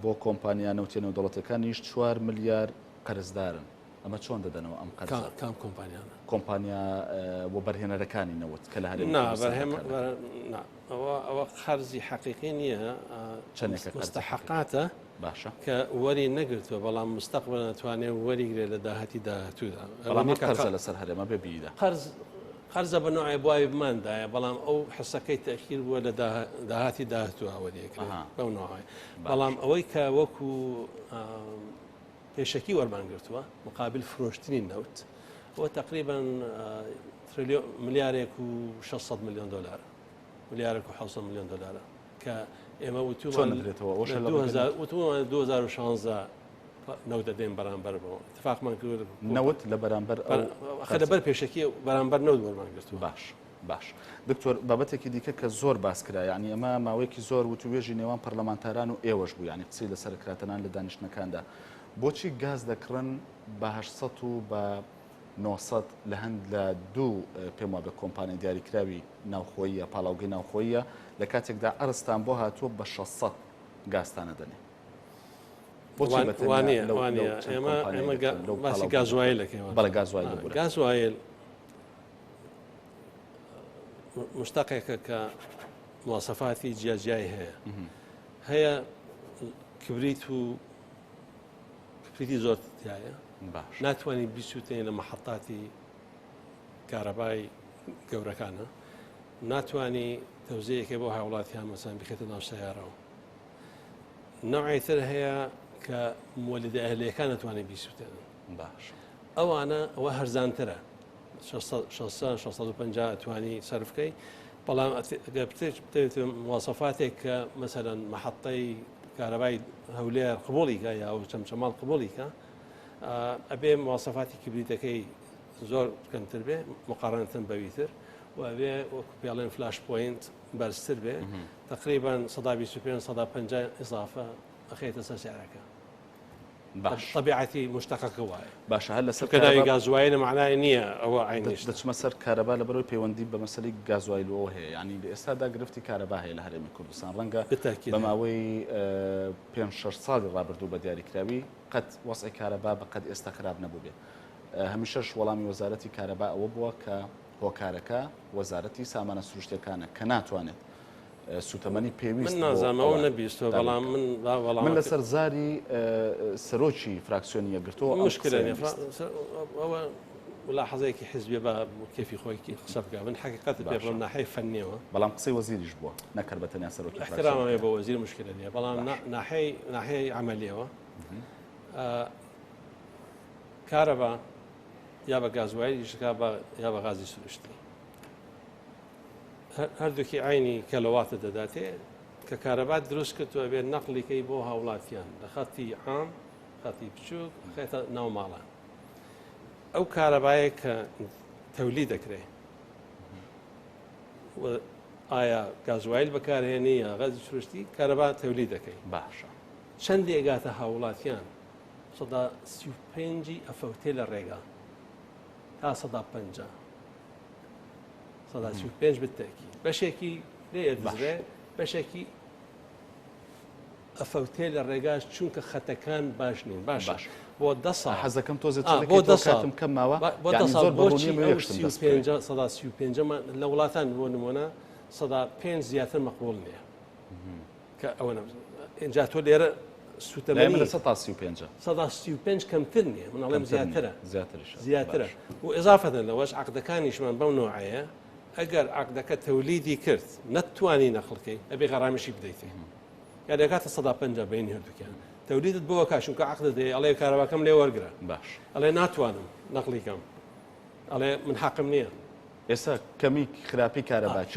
بۆ کۆمپانیا نەوتێنە و دەوڵەتەکانیش 4 ملیار قەرزدارن ئەمە چۆن دەدەنەوە ئەم قەرز کام کۆمپانیانە کۆمپانیا بۆ بەرهێنەرەکانی نەوت کە لە هەرێمی ئەوە خەرزی حەقیقی نییە مستحقاتە باشە کە وەری نەگرتووە بەڵام مستەقبل ناتوانێت وەریگرێ لە داهاتی داهاتوودا بەڵام قەرزە لەسەر هەرێمە ببیدا قەرزە بە نوعی بوای بماندایە بەڵام ئەو حسەکەی تەخیر بووە لە داهاتی داهاتووە وەریەکرێت بەو نوعی بەڵام ئەوەی کە وەکو پێشەکی وەرمانگرتووە مقابل فرۆشتنی نەوت ئەوە تقریبا ملیارێک و 600 میلیۆن دلار ملیارێک و 600 میلیۆن دلارە کە ئێمە وتومان 2016 نەوت دەدەین بەرامبەر بەوە اتفاقمان کرد نەوت لە بەرامبەر لەبەر پێشەکی بەرامبەر نەوت وەرمانگرتووە. باش دکتۆر بابەتێکی دیکە کە زۆر باس کرا یعنی ئەمە ماوەیەکی زۆر وتوێژی نێوان پەرلەمانتاران و ئێوەش بوو ینی قسەی لەسەر کراتەنان لە دانیشتنەکاندا بۆچی گاز دەکڕن بە 800 و بە 900 لە هەند لە دوو پێم وابێ کۆمپانیای دیاریکراوی ناوخۆییە پاڵاوگەی ناوخۆییە لە کاتێکدا ئەرستان بۆ هاتووە بە 600 گازتانە دەنێ ئێمە باسی گازوایلەکەی بەڵێ گازوایل مشتاقێکە کە مواصفاتی جیاجیایی هەیە کبریت و کبریتی زۆر تایە ناتوانانی بیسووتێن لە مەحەڵاتی کارەبای گەورەکانە ناتوانانی تەوزەیەکە بۆ هاوڵاتیان مەسەن بخێتە ناو سەیارەوە نوعیتر هەیە کە مولدە ئەهلەکان ناتوانێت بیسووتێنن ئەوانە ئەوە هەرزانترە 650 توانی سەرفکەی بەڵام مواصفاتێک کە مەسەرەن مەحەڵەی کارەبای هەولێر قبوڵیکە یا چەمچەماڵ قبوڵیکە ئەبێ مواصفاتی کبریتەکەی زۆر کەمتر بێ مقارنەتەن بەویتر و ئەبێ وەکو پێڵێن فلاش پۆینت بەرزتر بێ تقریبا 125 ئضافە ئەخێتە سەر سیارەکە طبيعتي مشتقەکە وایە باشە هەر لەسەر کەداوی گازوایلە معنای نییە ئەوە عینیش دەچمە سەر کارەبا لەبەرەوەی پەیوەندی بە مەسەلەی گازوایلەوە هەیە ینی لە ئێستادا گرفتی کارەبا هەیە لە هەرێمی کوردستان ڕەنگە بە ماوەی 5-6 ساڵی ڕابردوو بە دیاریکراوی قەت وەسعی کارەبا بە قەت ئێستا خراپ نەبوو بێ هەمیشەش وەڵامی وەزارەتی کارەبا ئەوە بووە کە هۆکارەکە وەزارەتی سامانە سروشتەکانە کە ناتوانێت سوتەمەنی پێویست من نازانمەوە نەبیستەوە بەڵام من لەسەر زاری سەرۆکی فراکسیۆنی یەکگرتووە مشکلە ئەوە ملاحەزەیەکی حزبێ بە کێفی خۆی قسە بکە من حقیقەت پێ بڵم ناحەی فەنیەوە بەڵام قسەی وەزیریش بووە نەکرد بە تەنیا سەرۆکی احترامێ بە وەزیر مشکلە نییە بەڵام ناحەی عملیەوە کارەبا یا بە گازوایلیشکا یا بە غازی سروشتی هەردووکی عینی کەلەواتە دەداتێ کە کارەبات دروست کردووە بێت نەقلیکەی بۆ هاوڵاتیان لە خەتی عام خەتی بچووک خێتە ناو ماڵان ئەو کارەبایە کە تەولید دەکرێت ئایا گازوایل بەکارهێنی یا غازی سروشتی کارەبا تەولید دەکەی باشە چەندی ئەگاتە هاوڵاتیان 135 ئەفەوتێ لە ڕێگا تا 150 135 بالتأكيد بەشێکی لێ دەزرێ بەشێکی ئەفەوتێ لە ڕێگاش چونکە خەتەکان باش نین باش بۆ 10 ساڵ حەزەکەم تۆزێت کاتم کەم ماوە بۆ 10 ساڵ بۆچی 135 لە وڵاتان بۆ نمونە 105 زیاتر مەقبوڵ نییە کە ئەوە ئینجا تۆ لێرە سوتەمەنی 135 کەمتر نییە منەڵێم زیاترە و ئضافەتەن لەوەش عەقدەکانیشمان بەو نوعەیە ئەگەر عەقدەکە تەولیدی کرد نەتوانی نەخڵکەی ئەبێ غەڕامیشی بدەیتێ یا دەکاتە 150 بینی هەردووکیان تەولیدت بۆ کاشونکە عەقدە دێ ئەڵێ کارەباکەم لێ وەرگرە باش ئەڵێ ناتوانم نەقلیکەم ئەڵێ من حەقم نییە ئێستا کەمی خراپی کارەبا چ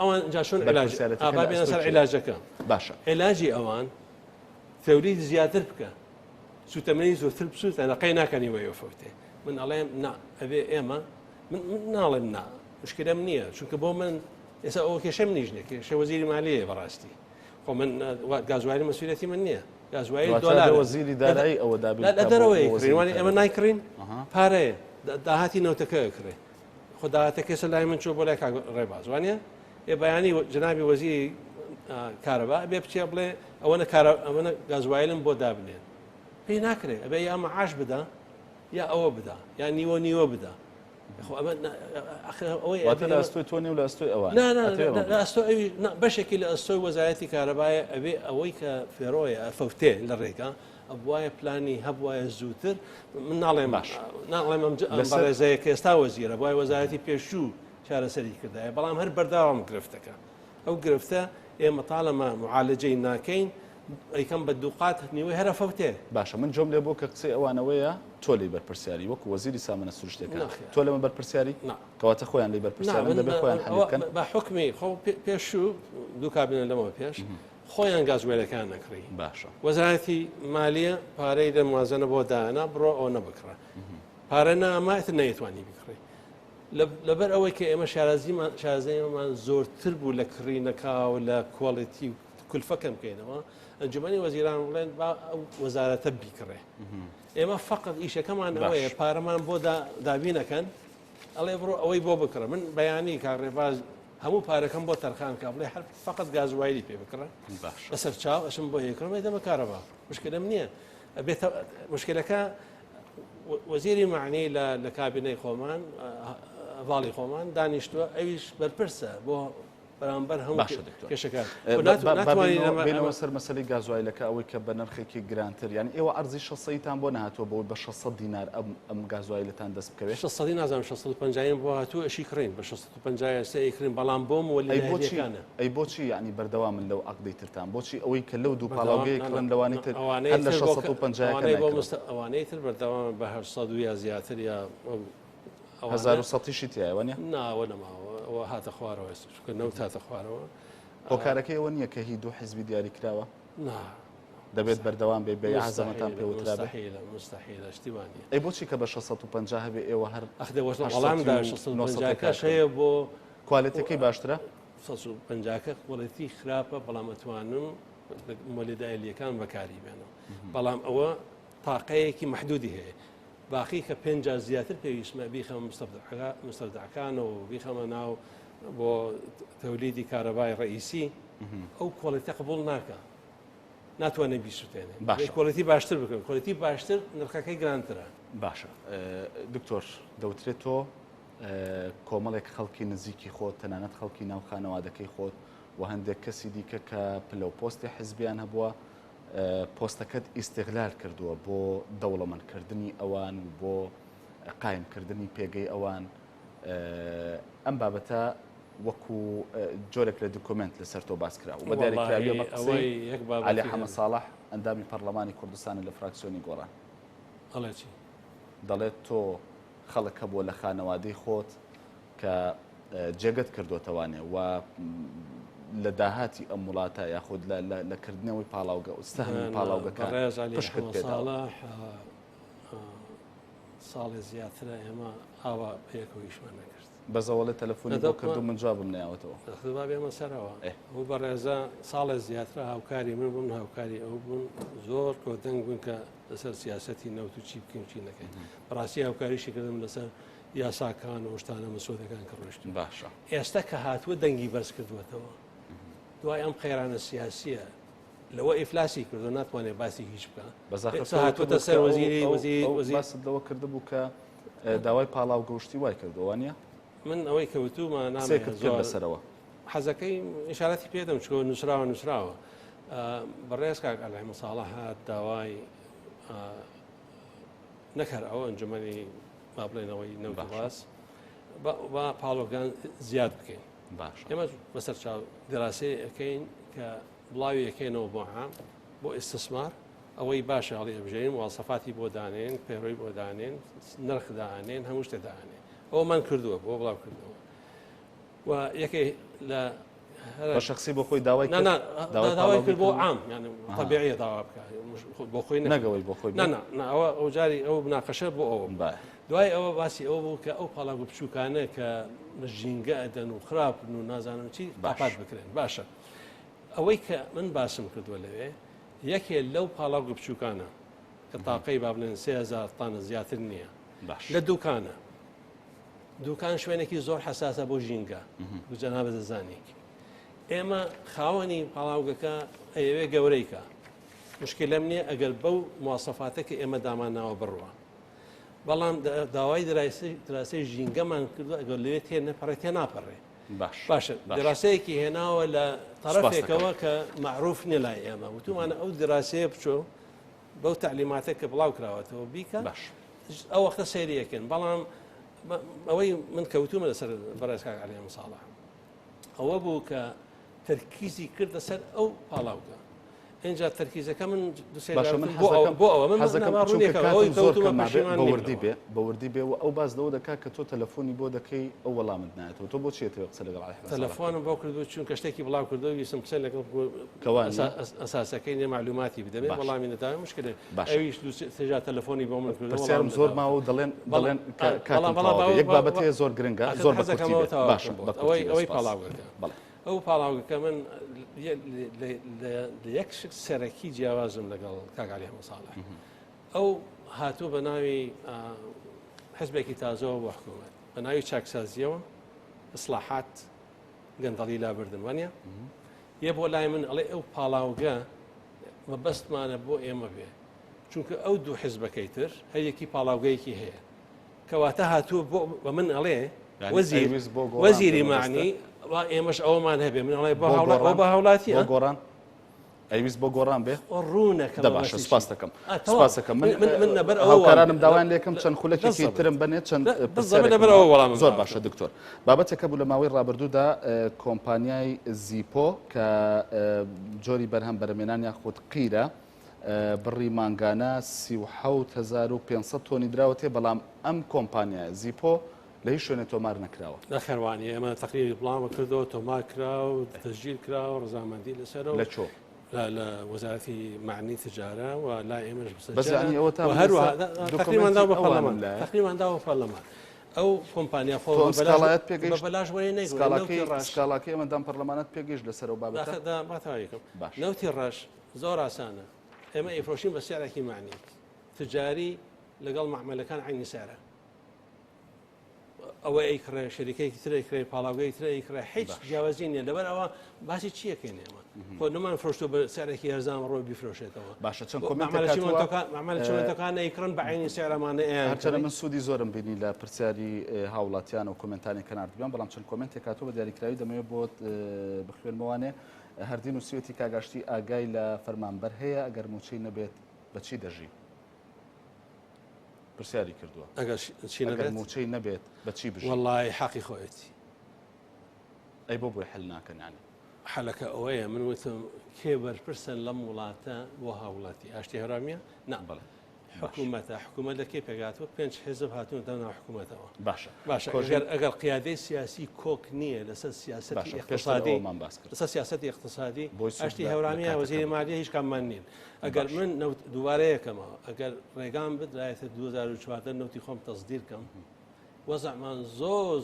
ئەوان جاشون بابێنە سەر عیلاجەکە باشە عیلاجی ئەوان تەولید زیاتر بکە سوتەمەنی زۆرتر بسووت نەقەی ناکەنی وەیەفەوتێ من ئەڵێم نا ئەبێ ئێمە من ناڵێم نا مشکلەم نییە چونکە بۆ من ئێستا ئەوە کێشەم نیژنێ کێشە وەزیری مالیەیە بەڕاستی خۆ من گازوایلی مەسئولیەتی من نییە گازوایل دۆلار وەزیری دارایی ئەوە لە دەرەوەی کڕینوانی ئێمە نایکڕین پارەیە داهاتی نەوتەکە کڕێ خۆ داهاتەکە سە لای من چۆ بۆ لای ڕێباز وانە ێ بەیانی جنابی وەزیری کارەبا بێ بچێ بڵێ ئەوەنە گازوایلم بۆ دابنێن پێی ناکرێت ئەبێ یا مەعاش بدە یا ئەوە بدا یا نیوە بدە بەشێکی لە ئەستۆی وەزارەتی کارەبایە ئەبێ ئەوەی کە فێرۆیە فەوتێ لە ڕێگا ئەبوایە پلانی هەبوایە زووتر من ناڵێم ناڵێم بەڕێزەیە کە ئێستا وەزیرە بوای وەزارەتی پێشوو چارەسەری کردایە بەڵام هەر بەرداوام گرفتەکە ئەو گرفتە ئێمە تاڵەمە معالەجەی ناکەین ئەیکەم بە دووقات نیوەی هەرە فەوتێ باشە من جۆم لێ بۆ کە قسەی ئەوانەوەیە تۆ لی بەرپرسیاری وەکو وەزیری سامانە سروشتەکان ناخێر. تۆ لەمە بەرپرسیاری نا. کەواتە خۆیان لی بەرپرسیاری دەبێ خۆیان حەل بکەن بە حکمی خۆ پێشوو دوو کابینە لەمەوە پێش خۆیان گازوێلەکان نەکڕی باشە وەزارەتی مالیە پارەی لە موازنە بۆ دانا بڕۆ ئەو نەبکڕە پارە نامایەت نەیەتوانی بکڕی لەبەر ئەوەی کە ئێمە شارەزایمان زۆرتر بوو لە کڕینەکە و لە کۆڵیتی کولفەکەم بکەینەوە ئەنجومەنی وەزیران بڵێن با ئەو وەزارەتە بیکڕێ ئێمە فقط ئیشەکەمان ئەوەیە پارەمان بۆ دابینەکەن ئەڵێ بڕۆ ئەوەی بۆ بکڕە من بەیانی کاڕێباز هەموو پارەکەم بۆ تەرخان کا بڵێ هەر فقط گازوایلی پێ بکڕە لەسەر چاو ئەشم بۆ یەکڕمە دەمە کارەبا مشکلەم نییە بێتە مشکلەکە وەزیری معنی لە کابینەی خۆمان ڤاڵی خۆمان دانیشتووە ئەویش بەرپرسە بۆ بەرامبەر هەموو کێشەکان بینەوە سەر مەسەلەی گازوایلەکە ئەوەی کە بە نرخێکی گرانتر یعنی ئێوە ئەرزی 600تان بۆ نهاتووە بۆ بە 600 دینار ئەم گازوایلتان دەست بکەوێت 600 نازانم 650 بۆ هاتوو ئەشی کڕین بە 650 ئەیکرین بەڵام بۆم وەلیەکانە ئەی بۆچی یعنی بەردەوامن لەو عقدەی ترتان بۆچی ئەوەی کە لەو دوو پاڵاوگەی کڕن لەوانەی تر هەر لە 650 ئەوانەی تر بەردەوام بە 800 یا زیاتر یا 1100 تایوانە ناوە نەماوە ئەوە هاتە خوارەوە چونکە نەوت هاتە خوارەوە هۆکارەکەی ئەوە نییە کە هی دوو حیزبی دیاری کراوە دەبێت بەردەوام بێ بە عزەمەتان پێوترا مستحیلە شتیوانی ئەی بۆچی کە بە 650 هەبێ ئێوە هەر وەڵامدا 650 هەیە بۆ کوالێتەکەی باشترە 650 کوڵەتی خراپە بەڵام ئەتوانم مۆلیدایلیەکان بەکاری بێنەوە بەڵام ئەوە تاقەیەکی محدودی هەیە باقی کە 5 زیاتر پێویستمە بیخەمە مستەودعەکان و بیخەمە ناو بۆ تەولیدی کارەبای ڕئیسی ئەو کۆڵەتە قبول ناکە ناتوانێت بیسووتێنێ کۆڵەتی باشتر بکەن کۆڵەتی باشتر نرخەکەی گرانترە باشە دکتۆر دەوترێت تۆ کۆمەڵێک خەڵکی نزیکی خۆت تەنانەت خەڵکی ناو خانەوادەکەی خۆت و هەندێک کەسی دیکە کە پلە و پۆستی حزبیان هەبووە پۆستەکەت ئیستیغلال کردووە بۆ دەوڵەمەندکردنی ئەوان بۆ قایمکردنی پێگەی ئەوان ئەم بابەتە وەکو جۆرێک لە دوکۆمنت لەسەر تۆ باس کرا و بە دیاریکراویە بە قسەی عەلی حەمەد ساڵح ئەندامی پەرلەمانی کوردستان لە فراکسیۆنی گۆڕان دەڵێت تۆ خەڵک هەبووە لە خانەوادەی خۆت کە جێگەت کردوتەوانێ و لە داهاتی ئەم وڵاتە یاخود لەکردنەوەی پاڵاوگە ئستەهمی پاڵاوگەکان پشکت پێداوە ساڵی زیاترە ئێمە ئاوا پێکەوەیشمان نەکرد بەزەوەڵی تەلەفۆنی بۆ کردو من جوابم نایەوەتەوە بابێمە سەرەوە ئەو بەڕێزە ساڵی زیاترە هاوکاری من بوون هاوکاری ئەو بوون زۆر کۆدەنگ بوون کە لەسەر سیاسەتی نەوت و چی بکەین چی نەکەین بەڕاستی هاوکاریشی کردم لەسەر یاساکان و شتانە مەسۆدەکان کە ڕۆشتن باشە ئێستا کە هاتووە دەنگی بەرز کردوێتەوە دوای ئەم قەیرانە سیاسیە لەوە ئیفلاسی کردو ناتوانێت باسی هیچ بکە هاتووەتە سەر وەزیری لەوە کرده بوو کە داوای پاڵاو گەشتی وای کردووە نیە من ئەوەی کەوتومە نامێت بەسەرەوە حەزەکەی ئیشارەتی پێدەم چکۆ نووسراوە بەڕێز کاک عەلی حەمەد ساڵح هات داوای نەکرد ئەوە ئەنجومەنی با بڵێنەوەی نەوتباس با پاڵۆگان زیاد بکەین باش ئێمە بەسەر چاو دراسی ئەەکەین کە بڵاوی ئەەکەینەوە بۆ عام بۆ ئیستثمار ئەوەی باشە هەڵی ئەبژێن واسەفاتی بۆ دانێن پێڕۆی بۆ دانێن نرخ دانێن هەموو شتێ دانێن ئەومان کردووە بۆ بڵاو کردەوە و یەکێ لە بە شخصی بۆ خۆی داوای داوای کرد بۆ عام یعنی طبیعیە داوا بکات بۆ خۆی نەگەوەی بۆ خۆی ئەوە ئەو جاری ئەو بناقەشە بۆ ئەوە دوای ئەوە باسی ئەو بوو کە ئەو پاڵاو بچووکانە کە ژینگە ئەدەن و خراپن و نازانم چی باپات بکرێن باشە ئەوەی کە من باسم کردووە لەوێ یەکێ لەو پاڵاو بچووکانە کە تاقەی با بڵێن 3000 تانە زیاتر نییە لە دوکانە دوکان شوێنێکی زۆر حساسە بۆ ژینگە بۆ جەنابە دەزانێکی ئێمە خاوەنی پاڵاوگەکە ئەوێ گەورەیکە مشکلەم نییە ئەگەر بەو مواسەفاتە کە ئێمە دامانناوە بڕوە بەڵام داوای دراسی ژینگەمان کردو ئەگەر لێ تێ نەپەڕێت تێ ناپەڕێ باشە دراسەیەکی هێناوە لە تەرەفێکەوە کە معروف نیە لای ئێمە وتومانە ئەو دراسەیە بچۆ بەو تعلیماتە کە بڵاو کراوەتەوە بیکە ئەو وەختە سەیریەکەن بەڵام ئەوەی من کەوتومە لەسەر بەڕێز کاک عەلی حەمەد ساڵح ئەوە بوو کە تەرکیزی کردە سەر ئەو پاڵاوگە اینجا تەرکیزەکە من باشە من بۆ ئەوە من چونکە کاتم زۆر کەم بەوردی بێ و ئەو باز لەوە دەکات کە تۆ تەلەفۆنی بۆ دەکەی ئەو وەڵامت نایەتەوە تۆ بۆ چێتەوە قسە لەگەڵ تەلەفۆنم بۆ کردو چونکە شتێکی بڵاو کردو ویستم قسە لەگەڵ ئەساسەکەی نێ معلوماتی بدەبێت وەڵامی نەداوێ مشکلێ ئەویش سێجا تەلەفۆنی بۆ من کردو پرسیارم زۆر ماوە دەڵێن یەک بابەت هەیە زۆر گرنگە زۆر باشە ئەوەی پاڵاوەکە ئەو پاڵاوەکە من لە یەک شت سەرەکی جیاوازم لەگەڵ کاکعلی هەمەساڵح ئەو هاتوو بە ناوی حزبێکی تازەوە بۆ حکوومەت بە ناوی چاکسازیەوە ئیسلاحات گەندەڵی لابردن وانە یە بۆ لای من ئەڵێ ئەو پاڵاوگە مەبەستمانە بۆ ئێمە بێ چونکە ئەو دوو حزبەکەی تر هەیەکی پاڵاوگەیەکی هەیە کەواتە هاتووە بۆ من ئەڵێ وەزیری معنی ئێمەش ئەومان هەبێ من ئەڵێ بە هاوڵاتیە گۆڕان ئەویست بۆ گۆڕان بێ ڕوونەکە باشە سپاس دەکەم من هاوکارانم داوایان لێکم چەند خولەکێکی ترم بنێت چەند وەڵام زۆر باشە دکتۆر بابەتێکە بوو لە ماوەی ڕابردوودا کۆمپانیای زیپۆ کە جۆری بەرهەم بەرهەمێنان یاخود قیرە بڕی مانگانە 37500 تۆنی دراوەتێ بەڵام ئەم کۆمپانیای زیپۆ لە هیچ شوێنێ تۆمار نەکراوە نەخێوانی ئێمە تەقریری بڵاوە کردەوە تۆمار کرا و تەسجیل کرا و ڕزامەندی لەسەرەوە لە چۆ لە وەزارەتی معنی تجارە و لا ئێمەش بەزانی ئەوە تقریمانداوە پەرلەمان ئەو کۆمپانیا خۆڵایەت پێگەیشت بەلاش وەرە سکاڵاکەی ئەمەدام پەرلەمانەت پێگەیشت لەسەر بابەتەکەم نەوتی ڕەش زۆر ئاسانە ئێمە ئیفرۆشین بە سیارێکی معنی تجاری لەگەڵ معاملەکان عینی سعرە ئەوە ئەیکڕێ شەریکەیەکی تر ئەیکڕێ پاڵاوگەی تر ئەیکڕێ هیچ جیاوازی نیە لەبەر ئەوە باسی چیەکەین ئێمە خۆ نمان فرۆشتۆ بە سعرێکی هەرزان ڕۆ بیفرۆشێتەوە باشە چەند معاملەکان ئەیکڕن بە عینی سعرەمانە هەرچەنە من سوودی زۆرم بینی لە پرسیاری هاوڵاتیان و کۆمنتانی کەناردویان بەڵام چەند کۆمنتێک هاتووە بە دیاریکراوی دەمەوێت بۆت بخوێنمەوانێ هەردین و سوێتی کاگاشتی ئاگای لە فەرمانبەر هەیە ئەگەر موچەی نەبێت بەچی دەژی پرسیاری کردووە ئەگەر موچەی نەبێت بەچی بژی وەڵای حەقی خۆیەتی ئەی بۆ بۆی حل ناکەنانی حەلەکە ئەوەیە من وتم کێ بەرپرسن لەم وڵاتە بۆ هاوڵاتی ئاشتی هەرامیە نابڵێ حکوومەتە حکوومەت لە کێ پێگاتوە 5 حزب هاتوون دەنا حکوومەتەوە باشە ئەگەر قیادەی سیاسی کۆک نییە لەسەر سیاسەتی اقتصادی لەسەر سیاسەتی اقتصادی ئاشتی هەورامیە وەزیری مالیە هیچ کاممان نین ئەگەر من دووارەیەکەمەوە ئەگەر ڕێگام بدرایەتە 2014 نەوتی خۆم تەصدیرکەم وەزعمان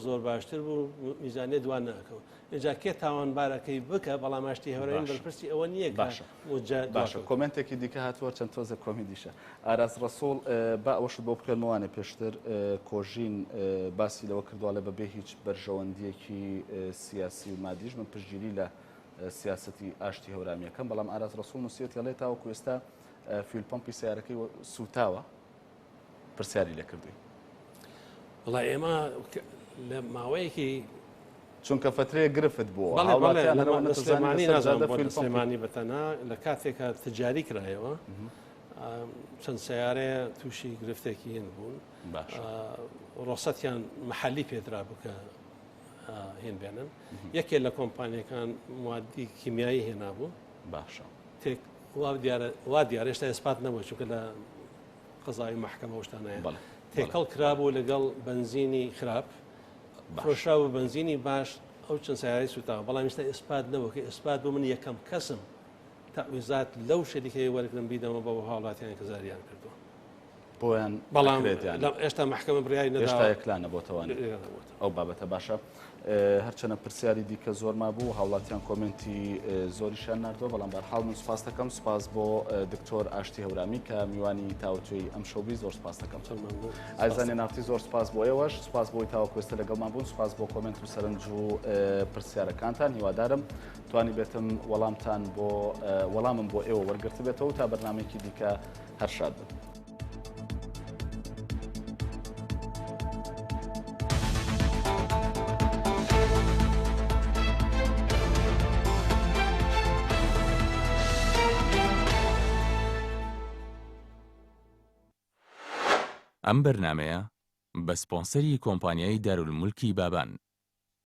زۆر باشتر بوو میزانێ دوان ناکەوە اینجا کێ تاوانبارەکەی بکە بەڵام ئاشتی هەورامی بەرپرسی ئەوە نییە باشە کۆمنتێکی دیکە هاتووە چەند تۆزە کۆمیدیشە ئاراس ڕەسوڵ با ئەوەشت بۆ بکەنەوەوانە پێشتر کۆژین باسی لەوە کردووە بەبێ هیچ بەرژەوەندیەکی سیاسی و مادیش من پشتگیری لە سیاسەتی ئاشتی هەورامیەکەم بەڵام ئاراس ڕەسوڵ نووسێت یاڵێ تاوەکو ئێستا فیلپۆمپی سیارەکەی سوتاوە پرسیاری لێ کردووی وڵای ئێمە لە ماوەیەکی چونکە فترەیە گرفت بووە سلێمانی بەتەنا لە کاتێکە تجاری کرایەوە چەند سیارەیە تووشی گرفتێکی هێن بوون ڕۆسەتیان محەلی پێدرا بکە هێن بێنن یەکێ لە کۆمپانیەکان موادی کیمیایی هێنابوو باشە وا دیارە هێشتا ئەسپات نەبووە چونکە لە قەزای مەحکەمە شتانەیە تێکەڵ کرابوو لەگەڵ بنزینی خراپ فرۆشرا و بنزینی باش ئەو چەند سیارەی سوتاوە بەڵام ئێستا ئیسپات نەبوو کە ئیسپات بۆ من یەکەم کەسم تەعویزات لەو شەریکەی وەرگرم بیدەمە بە هاوڵاتیان کە زاریان کردووە بۆیان بەڵام ئێستا محکەمە بڕیاری نەدا هێشتا یەکلانە بۆتەوانێت ئەو بابەتە باشە هەرچەنە پرسیاری دیکە زۆرما بوو هاوڵاتیان کۆمنتی زۆریشان نردووە بەڵام بەرحاڵ من سوپاس دەکەم سوپاس بۆ دکتۆر ئاشتی هەورامی کە میوانی تاوتوێی ئەم شەوبی زۆر سوپاس دەکەم ئایزانێ نافتی زۆر سوپاس بۆ ئێوەش سوپاس بۆی تاوەکوێستە لەگەڵمان بوون سوپاس بۆ کۆمنت و سەرنج و پرسیارەکانتان هیوادارم توانی بێتم وەڵامم بۆ ئێوە وەرگرت بێتەوە تا بەرنامێکی دیکە هەر شاد بن. ئەم بەرنامەیە بە سپۆنسەری کۆمپانیای دارولمولکی بابان